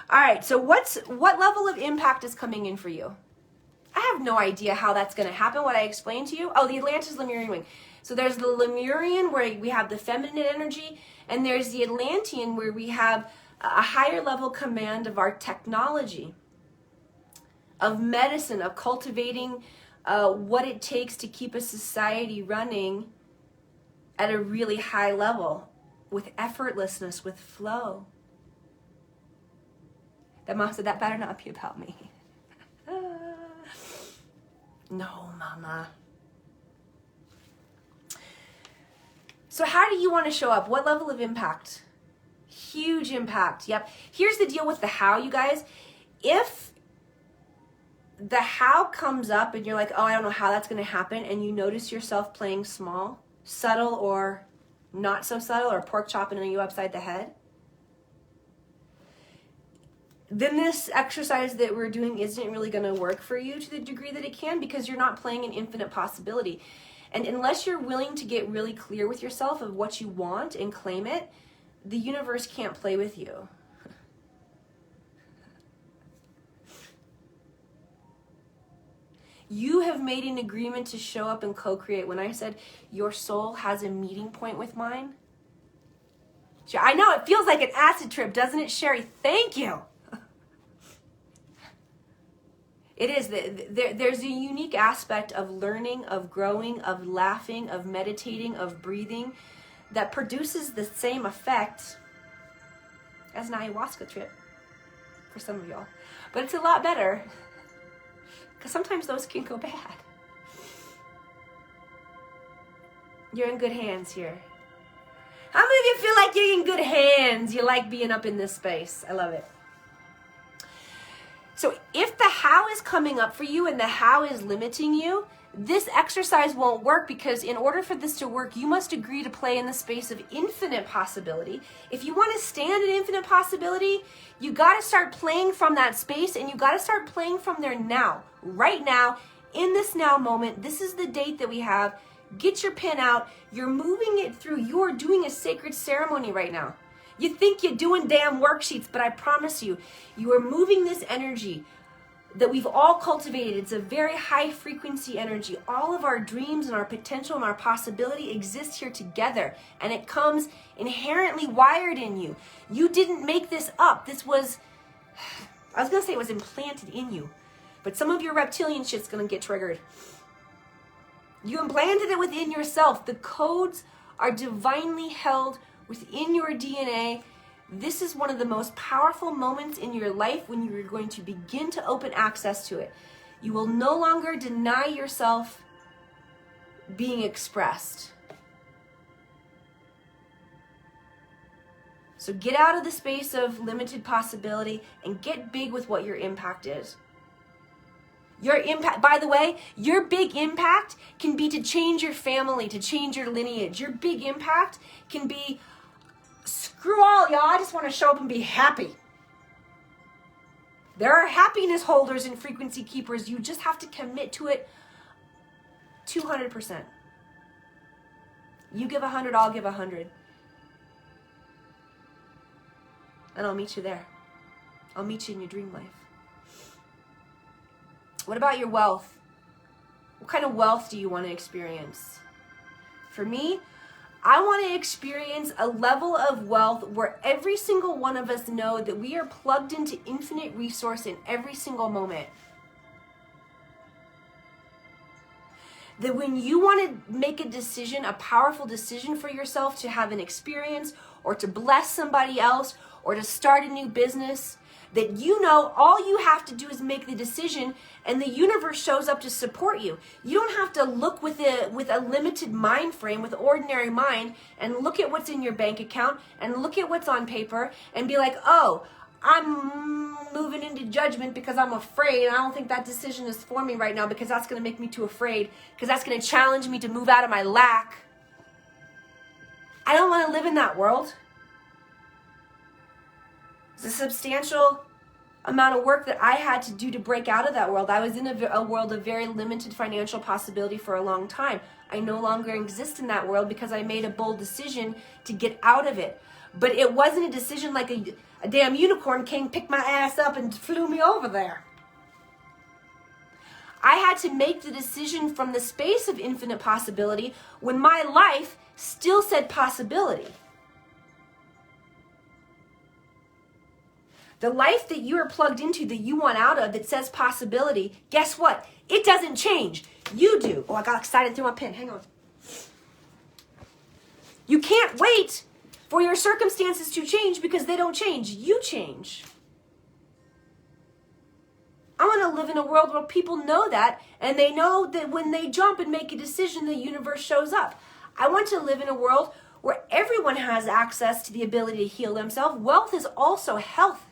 All right, so what level of impact is coming in for you? I have no idea how that's going to happen, what I explained to you. Oh, the Atlantis Lemurian wing. So there's the Lemurian where we have the feminine energy, and there's the Atlantean where we have a higher level command of our technology, of medicine, of cultivating what it takes to keep a society running at a really high level with effortlessness, with flow. That mom said, that better not be about me. No, mama. So how do you want to show up? What level of impact? Huge impact. Yep. Here's the deal with the how, you guys. If the how comes up and you're like, oh, I don't know how that's going to happen, and you notice yourself playing small, subtle or not so subtle, or pork chopping you upside the head, then this exercise that we're doing isn't really going to work for you to the degree that it can, because you're not playing an infinite possibility. And unless you're willing to get really clear with yourself of what you want and claim it, the universe can't play with you. You have made an agreement to show up and co-create. When I said your soul has a meeting point with mine, I know it feels like an acid trip, doesn't it, Sherry? Thank you. It is. There's a unique aspect of learning, of growing, of laughing, of meditating, of breathing that produces the same effect as an ayahuasca trip for some of y'all. But it's a lot better, because sometimes those can go bad. You're in good hands here. How many of you feel like you're in good hands? You like being up in this space. I love it. So if the how is coming up for you and the how is limiting you, this exercise won't work, because in order for this to work, you must agree to play in the space of infinite possibility. If you want to stand in infinite possibility, you got to start playing from that space, and you got to start playing from there now, right now, in this now moment. This is the date that we have. Get your pen out. You're moving it through. You are doing a sacred ceremony right now. You think you're doing damn worksheets, but I promise you, you are moving this energy that we've all cultivated. It's a very high frequency energy. All of our dreams and our potential and our possibility exist here together, and it comes inherently wired in you. You didn't make this up. This was, I was going to say it was implanted in you, but some of your reptilian shit's going to get triggered. You implanted it within yourself. The codes are divinely held within your DNA. This is one of the most powerful moments in your life when you're going to begin to open access to it. You will no longer deny yourself being expressed. So get out of the space of limited possibility and get big with what your impact is. Your impact, by the way, your big impact can be to change your family, to change your lineage. Your big impact can be, screw all y'all, I just want to show up and be happy. There are happiness holders and frequency keepers. You just have to commit to it 200%. You give 100, I'll give 100. And I'll meet you there. I'll meet you in your dream life. What about your wealth? What kind of wealth do you want to experience? For me, I want to experience a level of wealth where every single one of us know that we are plugged into infinite resource in every single moment. That when you want to make a decision, a powerful decision for yourself to have an experience or to bless somebody else or to start a new business, that you know all you have to do is make the decision and the universe shows up to support you. You don't have to look with a limited mind frame, with ordinary mind, and look at what's in your bank account and look at what's on paper and be like, oh, I'm moving into judgment because I'm afraid. I don't think that decision is for me right now because that's going to make me too afraid, because that's going to challenge me to move out of my lack. I don't want to live in that world. It's a substantial amount of work that I had to do to break out of that world. I was in a world of very limited financial possibility for a long time. I no longer exist in that world because I made a bold decision to get out of it. But it wasn't a decision like a damn unicorn came, picked my ass up and flew me over there. I had to make the decision from the space of infinite possibility when my life still said possibility. The life that you are plugged into, that you want out of, that says possibility, guess what? It doesn't change. You do. Oh, I got excited through my pen. Hang on. You can't wait for your circumstances to change because they don't change. You change. I want to live in a world where people know that, and they know that when they jump and make a decision, the universe shows up. I want to live in a world where everyone has access to the ability to heal themselves. Wealth is also health.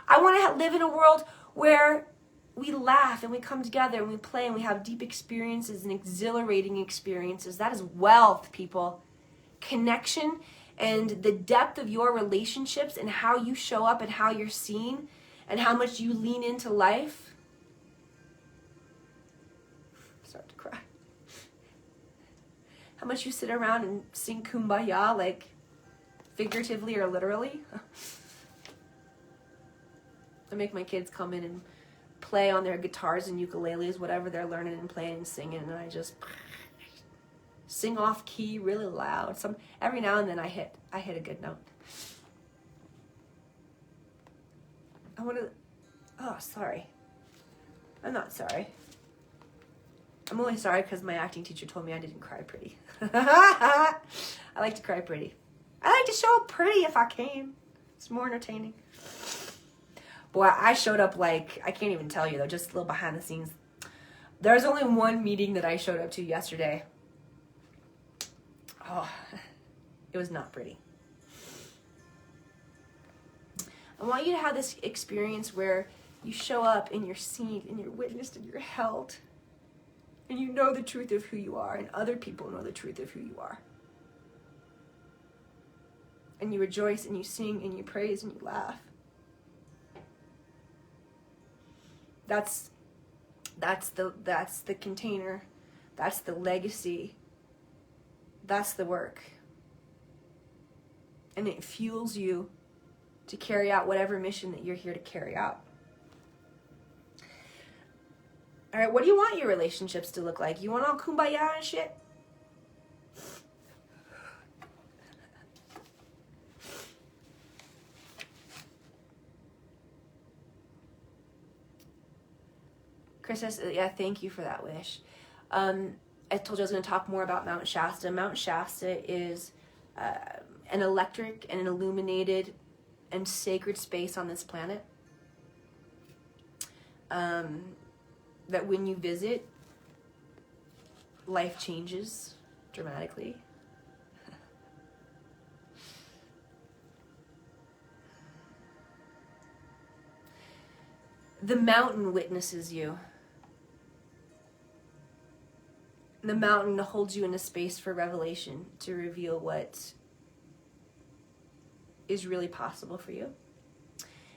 I want to live in a world where we laugh and we come together and we play and we have deep experiences and exhilarating experiences. That is wealth, people. Connection and the depth of your relationships and how you show up and how you're seen and how much you lean into life. I'm starting to cry. How much you sit around and sing Kumbaya, like figuratively or literally. I make my kids come in and play on their guitars and ukuleles, whatever they're learning and playing and singing, and I just sing off key really loud. Every now and then I hit a good note. Sorry. I'm not sorry. I'm only sorry because my acting teacher told me I didn't cry pretty. I like to cry pretty. I like to show up pretty if I can. It's more entertaining. Boy, I showed up like, I can't even tell you though, just a little behind the scenes. There's only one meeting that I showed up to yesterday. Oh, it was not pretty. I want you to have this experience where you show up and you're seen and you're witnessed and you're held. And you know the truth of who you are and other people know the truth of who you are. And you rejoice and you sing and you praise and you laugh. That's the container. That's the legacy. That's the work. And it fuels you to carry out whatever mission that you're here to carry out. All right, what do you want your relationships to look like? You want all kumbaya and shit? Chris says, yeah, thank you for that wish. I told you I was going to talk more about Mount Shasta. Mount Shasta is an electric and an illuminated and sacred space on this planet. That when you visit, life changes dramatically. The mountain witnesses you. The mountain holds you in a space for revelation to reveal what is really possible for you.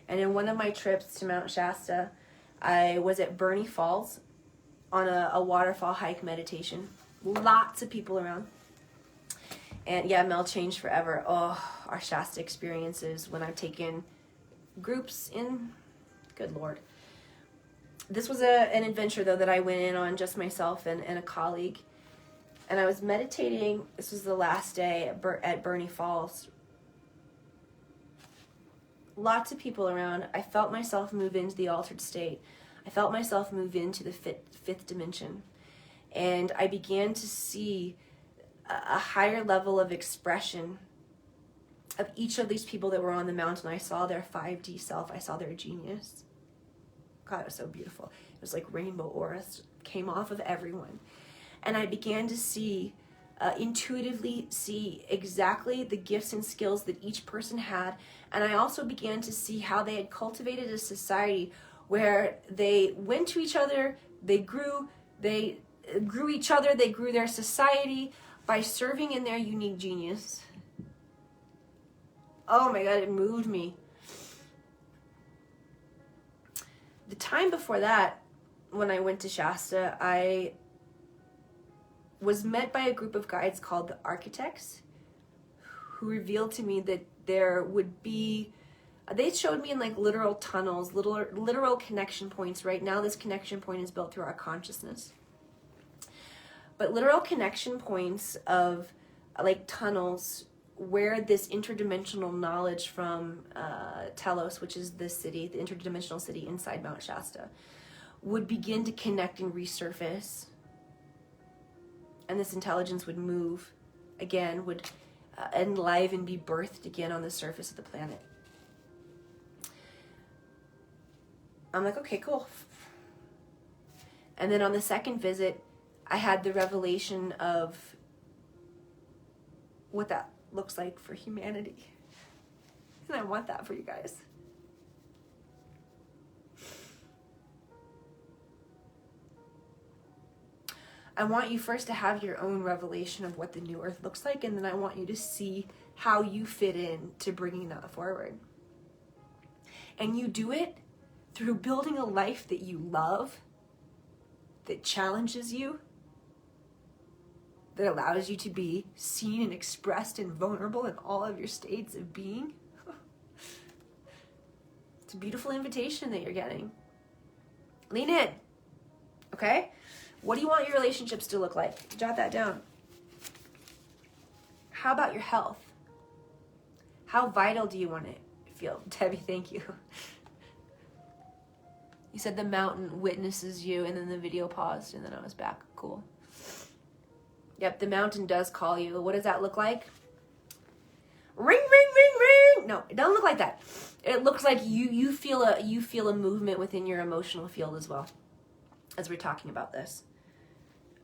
And in one of my trips to Mount Shasta, I was at Bernie Falls on a waterfall hike meditation. Lots of people around. And yeah, Mel changed forever. Oh, our Shasta experiences when I've taken groups in, good Lord. This was an adventure, though, that I went in on just myself and a colleague. And I was meditating. This was the last day at Bernie Falls. Lots of people around. I felt myself move into the altered state. I felt myself move into the fifth dimension. And I began to see a higher level of expression of each of these people that were on the mountain. I saw their 5D self. I saw their genius. God, it was so beautiful. It was like rainbow auras came off of everyone. And I began to see, intuitively see exactly the gifts and skills that each person had. And I also began to see how they had cultivated a society where they went to each other, they grew each other, they grew their society by serving in their unique genius. Oh my God, it moved me. The time before that, when I went to Shasta, I was met by a group of guides called the Architects, who revealed to me that there would be, they showed me in like literal tunnels, literal connection points. Right now this connection point is built through our consciousness. But literal connection points of like tunnels where this interdimensional knowledge from Telos, which is the city, the interdimensional city inside Mount Shasta, would begin to connect and resurface. And this intelligence would move again, would enliven, be birthed again on the surface of the planet. I'm like, okay, cool. And then on the second visit, I had the revelation of what that looks like for humanity. And I want that for you guys. I want you first to have your own revelation of what the new earth looks like, and then I want you to see how you fit in to bringing that forward. And you do it through building a life that you love, that challenges you, that allows you to be seen and expressed and vulnerable in all of your states of being. It's a beautiful invitation that you're getting. Lean in, okay? What do you want your relationships to look like? Jot that down. How about your health? How vital do you want it to feel? Debbie, thank you. You said the mountain witnesses you, and then the video paused, and then I was back. Cool. Yep, the mountain does call you. What does that look like? Ring, ring, ring, ring. No, it doesn't look like that. It looks like you feel a movement within your emotional field as well, as we're talking about this.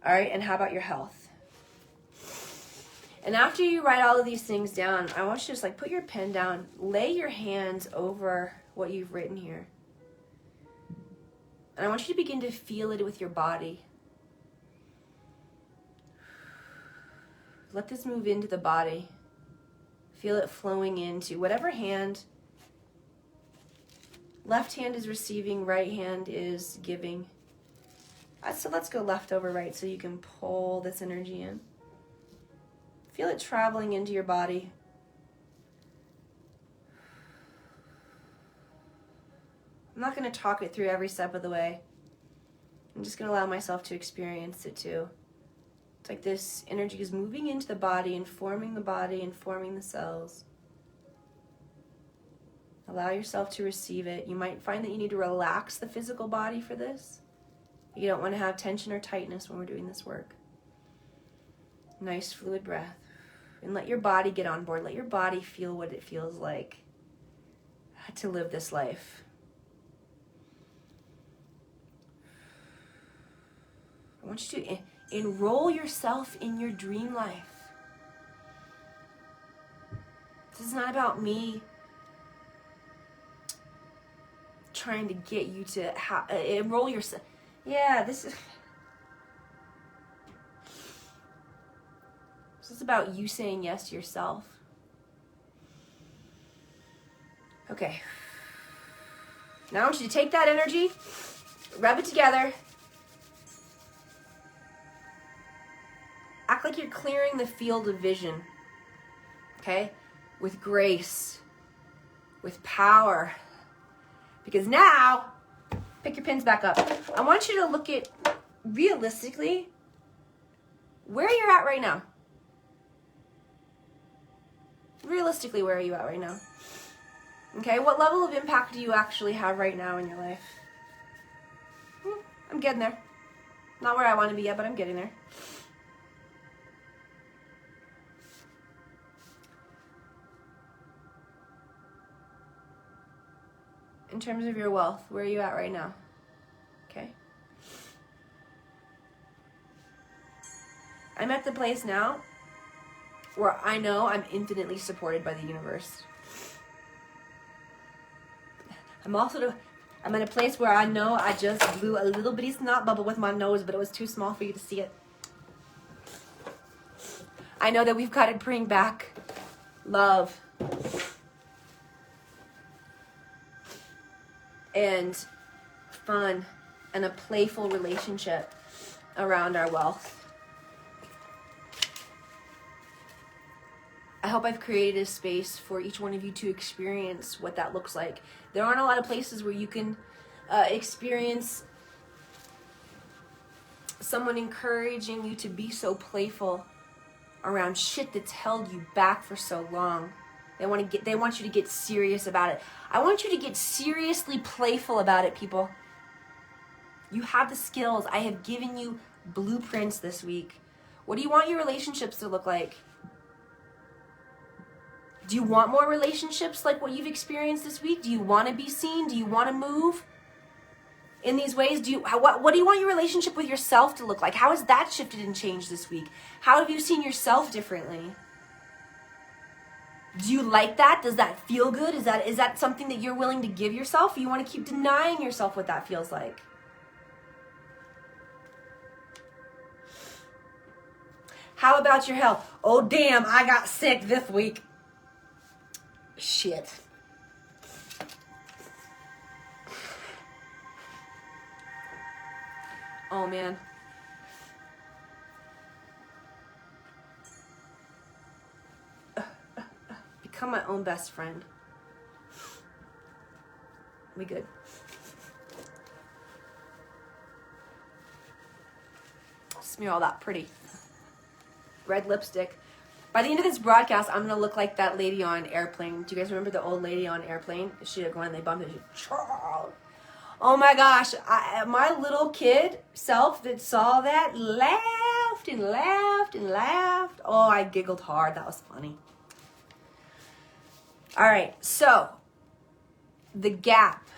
All right, and how about your health? And after you write all of these things down, I want you to just like put your pen down, lay your hands over what you've written here. And I want you to begin to feel it with your body. Let this move into the body. Feel it flowing into whatever hand. Left hand is receiving, right hand is giving. So let's go left over right so you can pull this energy in. Feel it traveling into your body. I'm not going to talk it through every step of the way. I'm just going to allow myself to experience it too. It's like this energy is moving into the body and forming the cells. Allow yourself to receive it. You might find that you need to relax the physical body for this. You don't want to have tension or tightness when we're doing this work. Nice fluid breath. And let your body get on board. Let your body feel what it feels like to live this life. I want you to enroll yourself in your dream life. This is not about me trying to get you to enroll yourself. Yeah, this is about you saying yes to yourself. Okay. Now I want you to take that energy, rub it together, Act like you're clearing the field of vision, okay? With grace, with power. Because now, pick your pins back up. I want you to look at, realistically, where you're at right now. Realistically, where are you at right now? Okay, what level of impact do you actually have right now in your life? I'm getting there. Not where I want to be yet, but I'm getting there. In terms of your wealth, where are you at right now? Okay. I'm at the place now where I know I'm infinitely supported by the universe. I'm at a place where I know I just blew a little bitty snot bubble with my nose, but it was too small for you to see it. I know that we've got to bring back love and fun and a playful relationship around our wealth. I hope I've created a space for each one of you to experience what that looks like. There aren't a lot of places where you can experience someone encouraging you to be so playful around shit that's held you back for so long. They want you to get serious about it. I want you to get seriously playful about it, people. You have the skills. I have given you blueprints this week. What do you want your relationships to look like? Do you want more relationships like what you've experienced this week? Do you want to be seen? Do you want to move in these ways? What do you want your relationship with yourself to look like? How has that shifted and changed this week? How have you seen yourself differently? Do you like that? Does that feel good? Is that something that you're willing to give yourself? Or you want to keep denying yourself what that feels like? How about your health? Oh, damn, I got sick this week. Shit. Oh, man. Become my own best friend. We good. Smear all that pretty red lipstick. By the end of this broadcast, I'm going to look like that lady on Airplane. Do you guys remember the old lady on Airplane? She had gone and they bumped into Oh my gosh. My little kid self that saw that laughed and laughed and laughed. Oh, I giggled hard. That was funny. All right. So, the gap.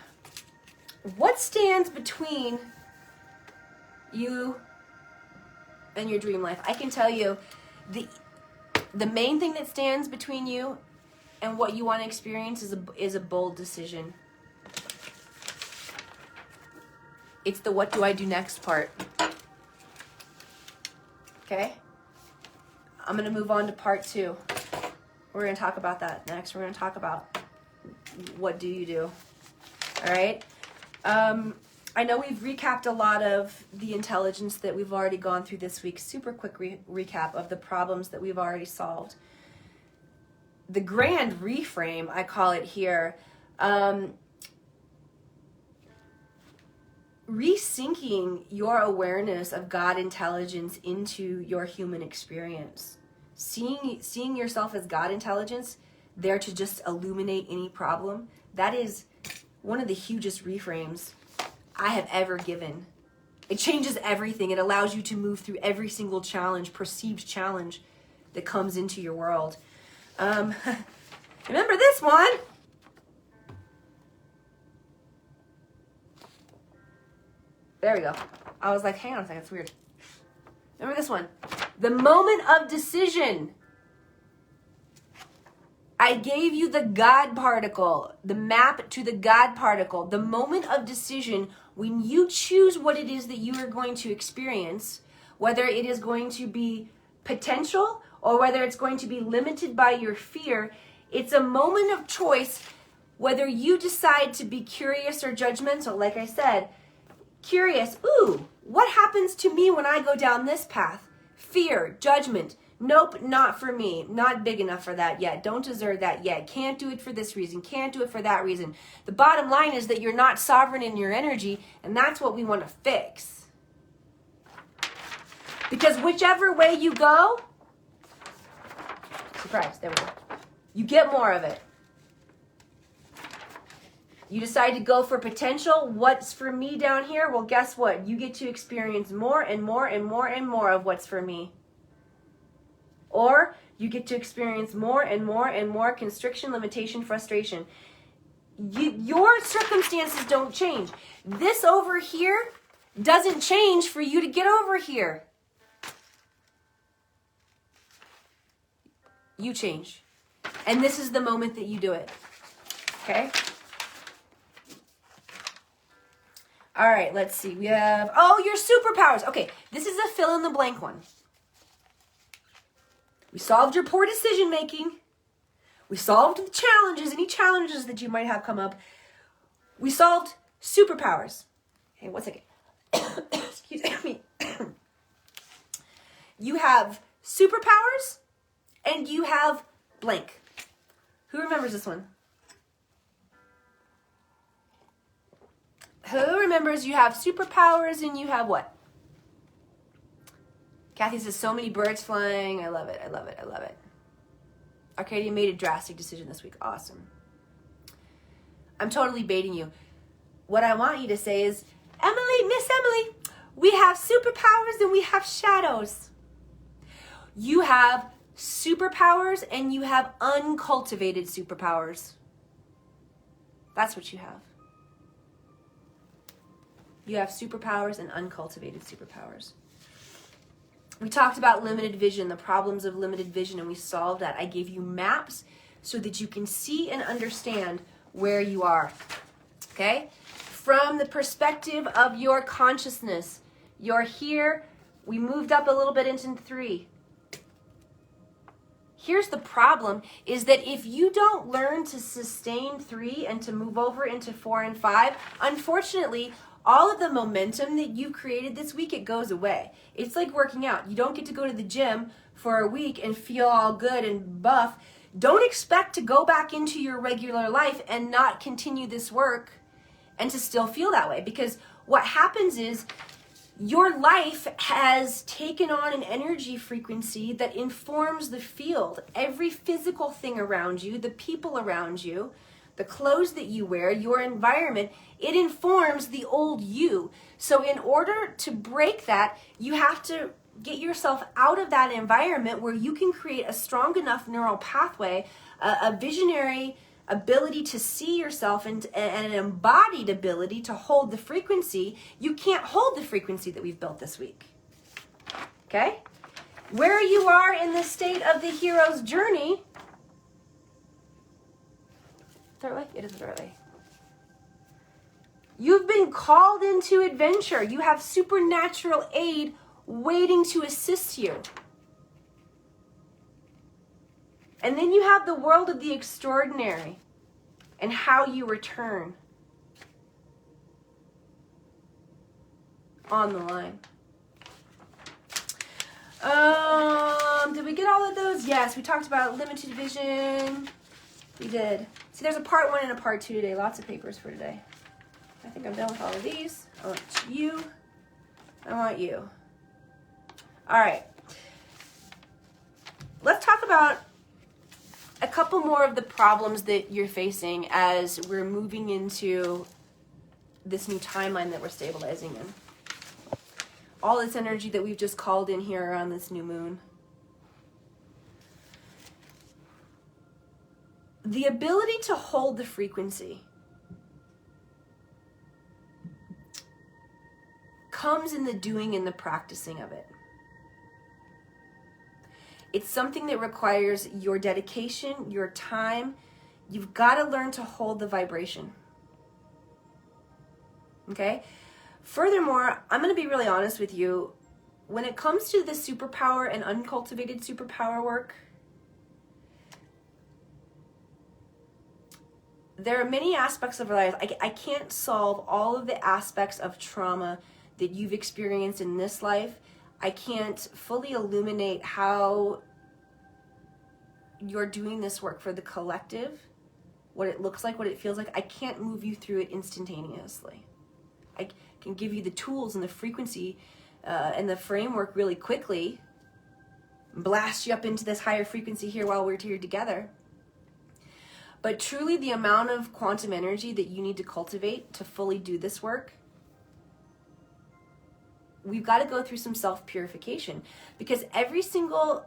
What stands between you and your dream life? I can tell you the main thing that stands between you and what you want to experience is a bold decision. It's the what do I do next part. Okay? I'm going to move on to part 2. We're going to talk about that next. We're going to talk about what do you do. All right? I know we've recapped a lot of the intelligence that we've already gone through this week. Super quick recap of the problems that we've already solved. The grand reframe, I call it here, resyncing your awareness of God intelligence into your human experience. Seeing yourself as God intelligence, there to just illuminate any problem, that is one of the hugest reframes I have ever given. It changes everything. It allows you to move through every single challenge, perceived challenge that comes into your world. Remember this one? There we go. I was like, hang on a second, it's weird. Remember this one? The moment of decision. I gave you the God particle, the map to the God particle. The moment of decision, when you choose what it is that you are going to experience, whether it is going to be potential or whether it's going to be limited by your fear, it's a moment of choice whether you decide to be curious or judgmental. Like I said, curious, ooh, what happens to me when I go down this path? fear, judgment. Nope, not for me. Not big enough for that yet. Don't deserve that yet. Can't do it for this reason. Can't do it for that reason. The bottom line is that you're not sovereign in your energy, and that's what we want to fix. Because whichever way you go, surprise, there we go. You get more of it. You decide to go for potential. What's for me down here? Well, guess what? You get to experience more and more and more and more of what's for me. Or you get to experience more and more and more constriction, limitation, frustration. Your circumstances don't change. This over here doesn't change for you to get over here. You change. And this is the moment that you do it. Okay? All right, let's see. We have, your superpowers. Okay, this is a fill in the blank one. We solved your poor decision making. We solved the challenges, any challenges that you might have come up. We solved superpowers. Hey, 1 second. Excuse me. You have superpowers and you have blank. Who remembers this one? Who remembers you have superpowers and you have what? Kathy says, so many birds flying. I love it. I love it. I love it. Arcadia made a drastic decision this week. Awesome. I'm totally baiting you. What I want you to say is, Emily, Miss Emily, we have superpowers and we have shadows. You have superpowers and you have uncultivated superpowers. That's what you have. You have superpowers and uncultivated superpowers. We talked about limited vision, the problems of limited vision, and we solved that. I gave you maps so that you can see and understand where you are. Okay? From the perspective of your consciousness, you're here. We moved up a little bit into 3. Here's the problem, is that if you don't learn to sustain 3 and to move over into 4 and 5, unfortunately, all of the momentum that you created this week, it goes away. It's like working out. You don't get to go to the gym for a week and feel all good and buff. Don't expect to go back into your regular life and not continue this work and to still feel that way. Because what happens is your life has taken on an energy frequency that informs the field. Every physical thing around you, the people around you, the clothes that you wear, your environment, it informs the old you. So in order to break that, you have to get yourself out of that environment where you can create a strong enough neural pathway, a visionary ability to see yourself and an embodied ability to hold the frequency. You can't hold the frequency that we've built this week. Okay? Where you are in the state of the hero's journey. Third way? It is the third way. You've been called into adventure. You have supernatural aid waiting to assist you. And then you have the world of the extraordinary and how you return on the line. Did we get all of those? Yes, we talked about limited vision. We did. See, there's a part 1 and a part 2 today. Lots of papers for today. I think I'm done with all of these. I want you. I want you. All right. Let's talk about a couple more of the problems that you're facing as we're moving into this new timeline that we're stabilizing in. All this energy that we've just called in here around this new moon. The ability to hold the frequency comes in the doing and the practicing of it. It's something that requires your dedication, your time. You've got to learn to hold the vibration. Okay? Furthermore, I'm going to be really honest with you. When it comes to the superpower and uncultivated superpower work, there are many aspects of our lives. I can't solve all of the aspects of trauma that you've experienced in this life. I can't fully illuminate how you're doing this work for the collective, what it looks like, what it feels like. I can't move you through it instantaneously. I can give you the tools and the frequency and the framework really quickly, blast you up into this higher frequency here while we're here together. But truly, the amount of quantum energy that you need to cultivate to fully do this work, we've got to go through some self-purification, because every single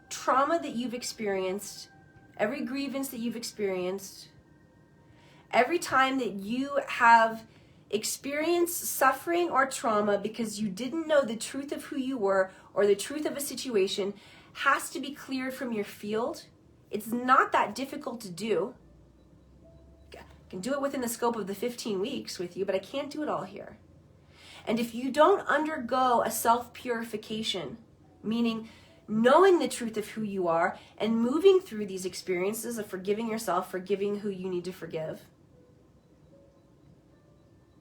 trauma that you've experienced, every grievance that you've experienced, every time that you have experienced suffering or trauma because you didn't know the truth of who you were or the truth of a situation, has to be cleared from your field. It's not that difficult to do. I can do it within the scope of the 15 weeks with you, but I can't do it all here. And if you don't undergo a self-purification, meaning knowing the truth of who you are and moving through these experiences of forgiving yourself, forgiving who you need to forgive,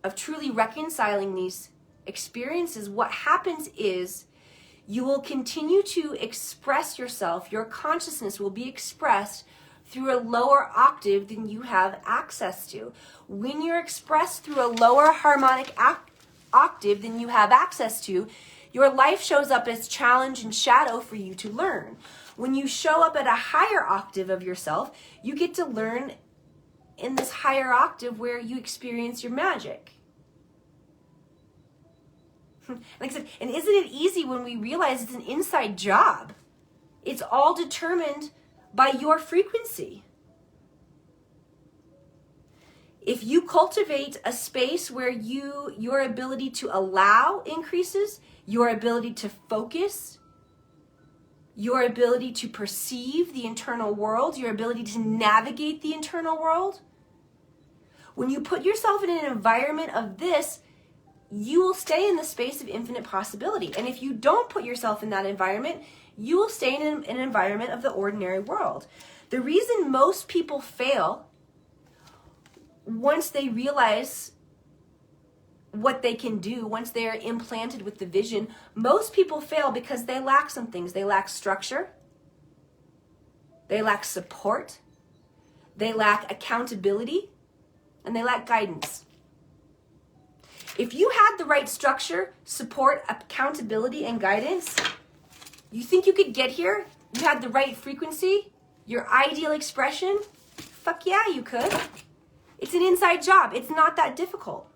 of truly reconciling these experiences, what happens is you will continue to express yourself. Your consciousness will be expressed through a lower octave than you have access to. When you're expressed through a lower harmonic octave than you have access to, your life shows up as challenge and shadow for you to learn. When you show up at a higher octave of yourself, you get to learn in this higher octave where you experience your magic. Like I said, and isn't it easy when we realize it's an inside job? It's all determined by your frequency. If you cultivate a space where your ability to allow increases, your ability to focus, your ability to perceive the internal world, your ability to navigate the internal world, when you put yourself in an environment of this, you will stay in the space of infinite possibility. And if you don't put yourself in that environment, you will stay in an environment of the ordinary world. The reason most people fail once they realize what they can do, once they are implanted with the vision, most people fail because they lack some things. They lack structure. They lack support. They lack accountability. And they lack guidance. If you had the right structure, support, accountability, and guidance, you think you could get here? You had the right frequency, your ideal expression? Fuck yeah, you could. It's an inside job. It's not that difficult.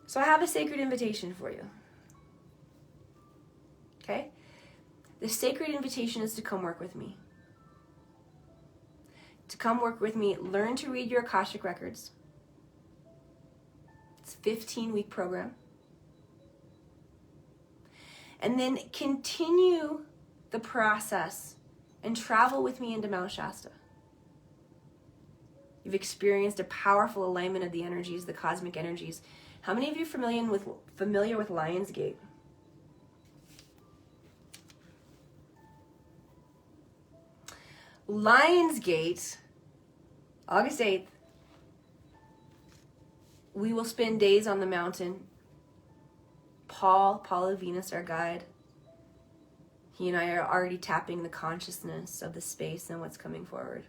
So I have a sacred invitation for you. Okay? The sacred invitation is to come work with me. To come work with me, learn to read your Akashic Records. It's a 15-week program. And then continue the process and travel with me into Mount Shasta. You've experienced a powerful alignment of the energies, the cosmic energies. How many of you are familiar with Lionsgate? Lionsgate, August 8th, we will spend days on the mountain. Paul of Venus, our guide, he and I are already tapping the consciousness of the space and what's coming forward.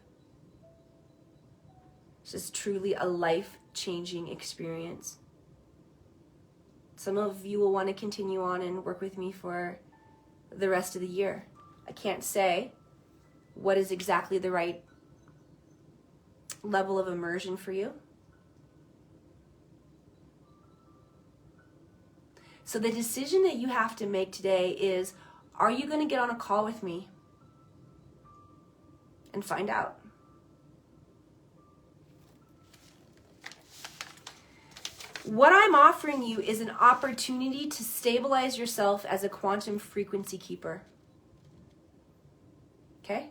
It's just truly a life-changing experience. Some of you will want to continue on and work with me for the rest of the year. I can't say what is exactly the right level of immersion for you. So the decision that you have to make today is, are you going to get on a call with me and find out? What I'm offering you is an opportunity to stabilize yourself as a quantum frequency keeper. Okay?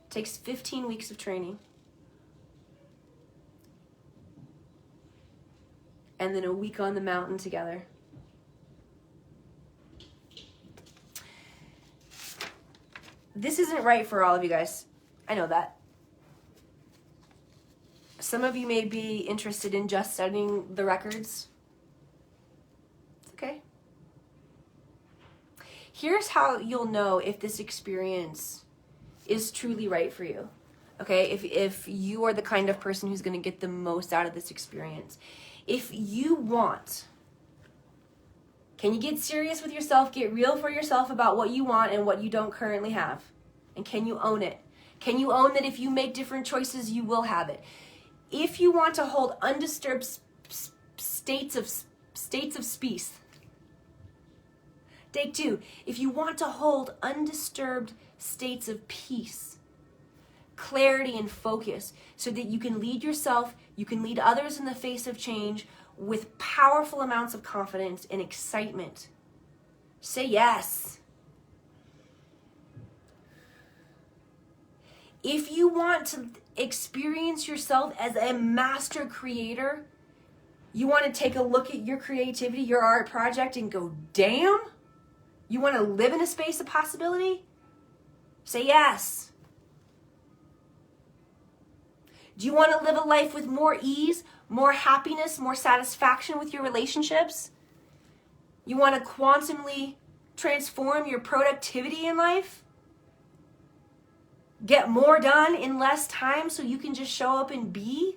It takes 15 weeks of training. And then a week on the mountain together. This isn't right for all of you guys. I know that. Some of you may be interested in just studying the records. It's okay. Here's how you'll know if this experience is truly right for you. Okay, if you are the kind of person who's going to get the most out of this experience. If you want, can you get serious with yourself, get real for yourself about what you want and what you don't currently have? And can you own it? Can you own that if you make different choices, you will have it? If you want to hold undisturbed states of peace. Take 2. If you want to hold undisturbed states of peace, clarity and focus, so that you can lead yourself, you can lead others in the face of change with powerful amounts of confidence and excitement. Say yes. If you want to experience yourself as a master creator, you want to take a look at your creativity, your art project, and go, damn, you want to live in a space of possibility? Say yes. Do you want to live a life with more ease, more happiness, more satisfaction with your relationships? You want to quantumly transform your productivity in life? Get more done in less time so you can just show up and be?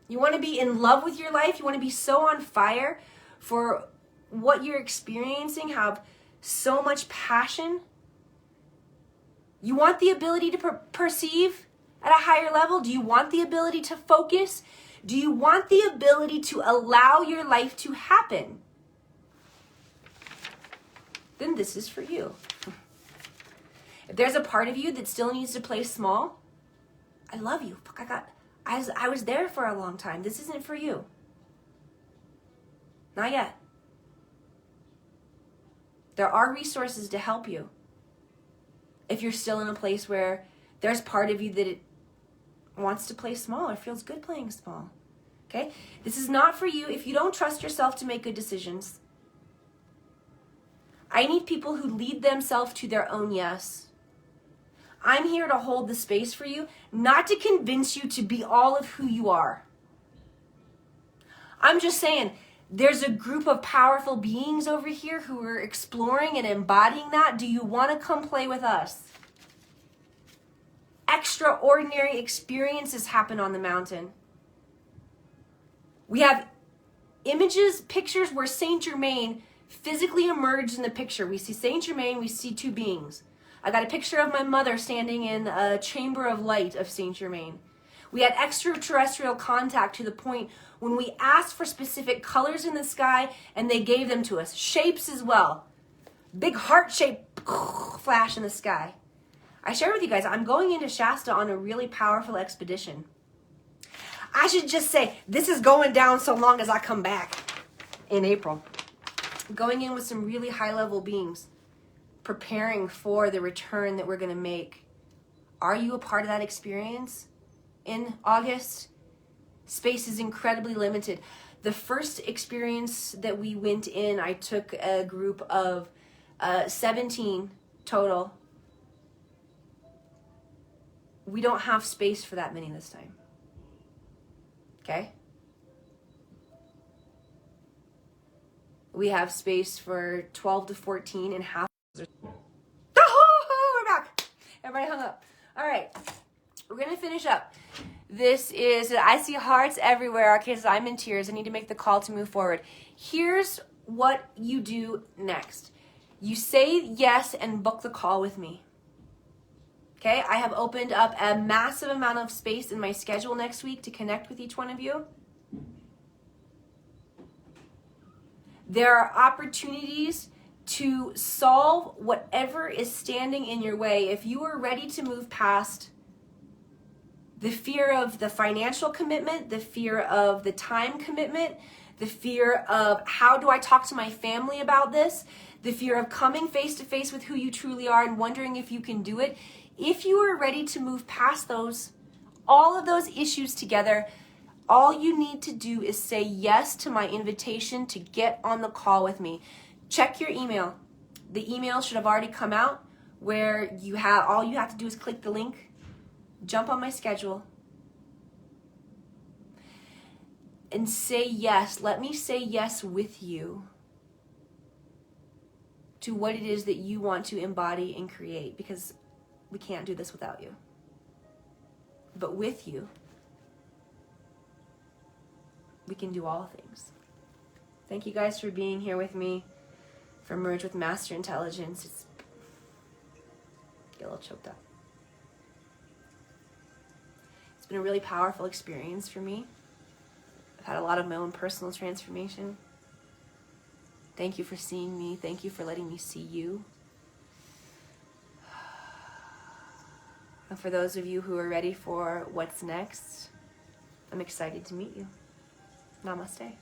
You want to be in love with your life? You want to be so on fire for what you're experiencing, have so much passion? You want the ability to perceive at a higher level? Do you want the ability to focus? Do you want the ability to allow your life to happen? Then this is for you. If there's a part of you that still needs to play small, I love you. I was there for a long time. This isn't for you. Not yet. There are resources to help you. If you're still in a place where there's part of you that it wants to play small or feels good playing small. Okay? This is not for you if you don't trust yourself to make good decisions. I need people who lead themselves to their own yes. I'm here to hold the space for you, not to convince you to be all of who you are. I'm just saying, there's a group of powerful beings over here who are exploring and embodying that. Do you want to come play with us? Extraordinary experiences happen on the mountain. We have images, pictures where Saint Germain physically emerged in the picture. We see Saint Germain, we see 2 beings. I got a picture of my mother standing in a chamber of light of Saint Germain. We had extraterrestrial contact to the point when we asked for specific colors in the sky and they gave them to us. Shapes as well. Big heart shape flash in the sky. I shared with you guys, I'm going into Shasta on a really powerful expedition. I should just say, this is going down so long as I come back in April. Going in with some really high-level beings, preparing for the return that we're going to make. Are you a part of that experience in August? Space is incredibly limited. The first experience that we went in, I took a group of 17 total. We don't have space for that many this time. Okay? We have space for 12 to 14 and half. Oh, we're back. Everybody hung up. All right. We're going to finish up. This is, I see hearts everywhere. Okay, so I'm in tears. I need to make the call to move forward. Here's what you do next. You say yes and book the call with me. Okay, I have opened up a massive amount of space in my schedule next week to connect with each one of you. There are opportunities to solve whatever is standing in your way. If you are ready to move past the fear of the financial commitment, the fear of the time commitment, the fear of how do I talk to my family about this, the fear of coming face to face with who you truly are and wondering if you can do it. If you are ready to move past those, all of those issues together, all you need to do is say yes to my invitation to get on the call with me. Check your email. The email should have already come out where all you have to do is click the link, jump on my schedule, and say yes. Let me say yes with you to what it is that you want to embody and create, because we can't do this without you. But with you, we can do all things. Thank you guys for being here with me for Merge with Master Intelligence. It's get a little choked up. It's been a really powerful experience for me. I've had a lot of my own personal transformation. Thank you for seeing me. Thank you for letting me see you. And for those of you who are ready for what's next, I'm excited to meet you. Namaste.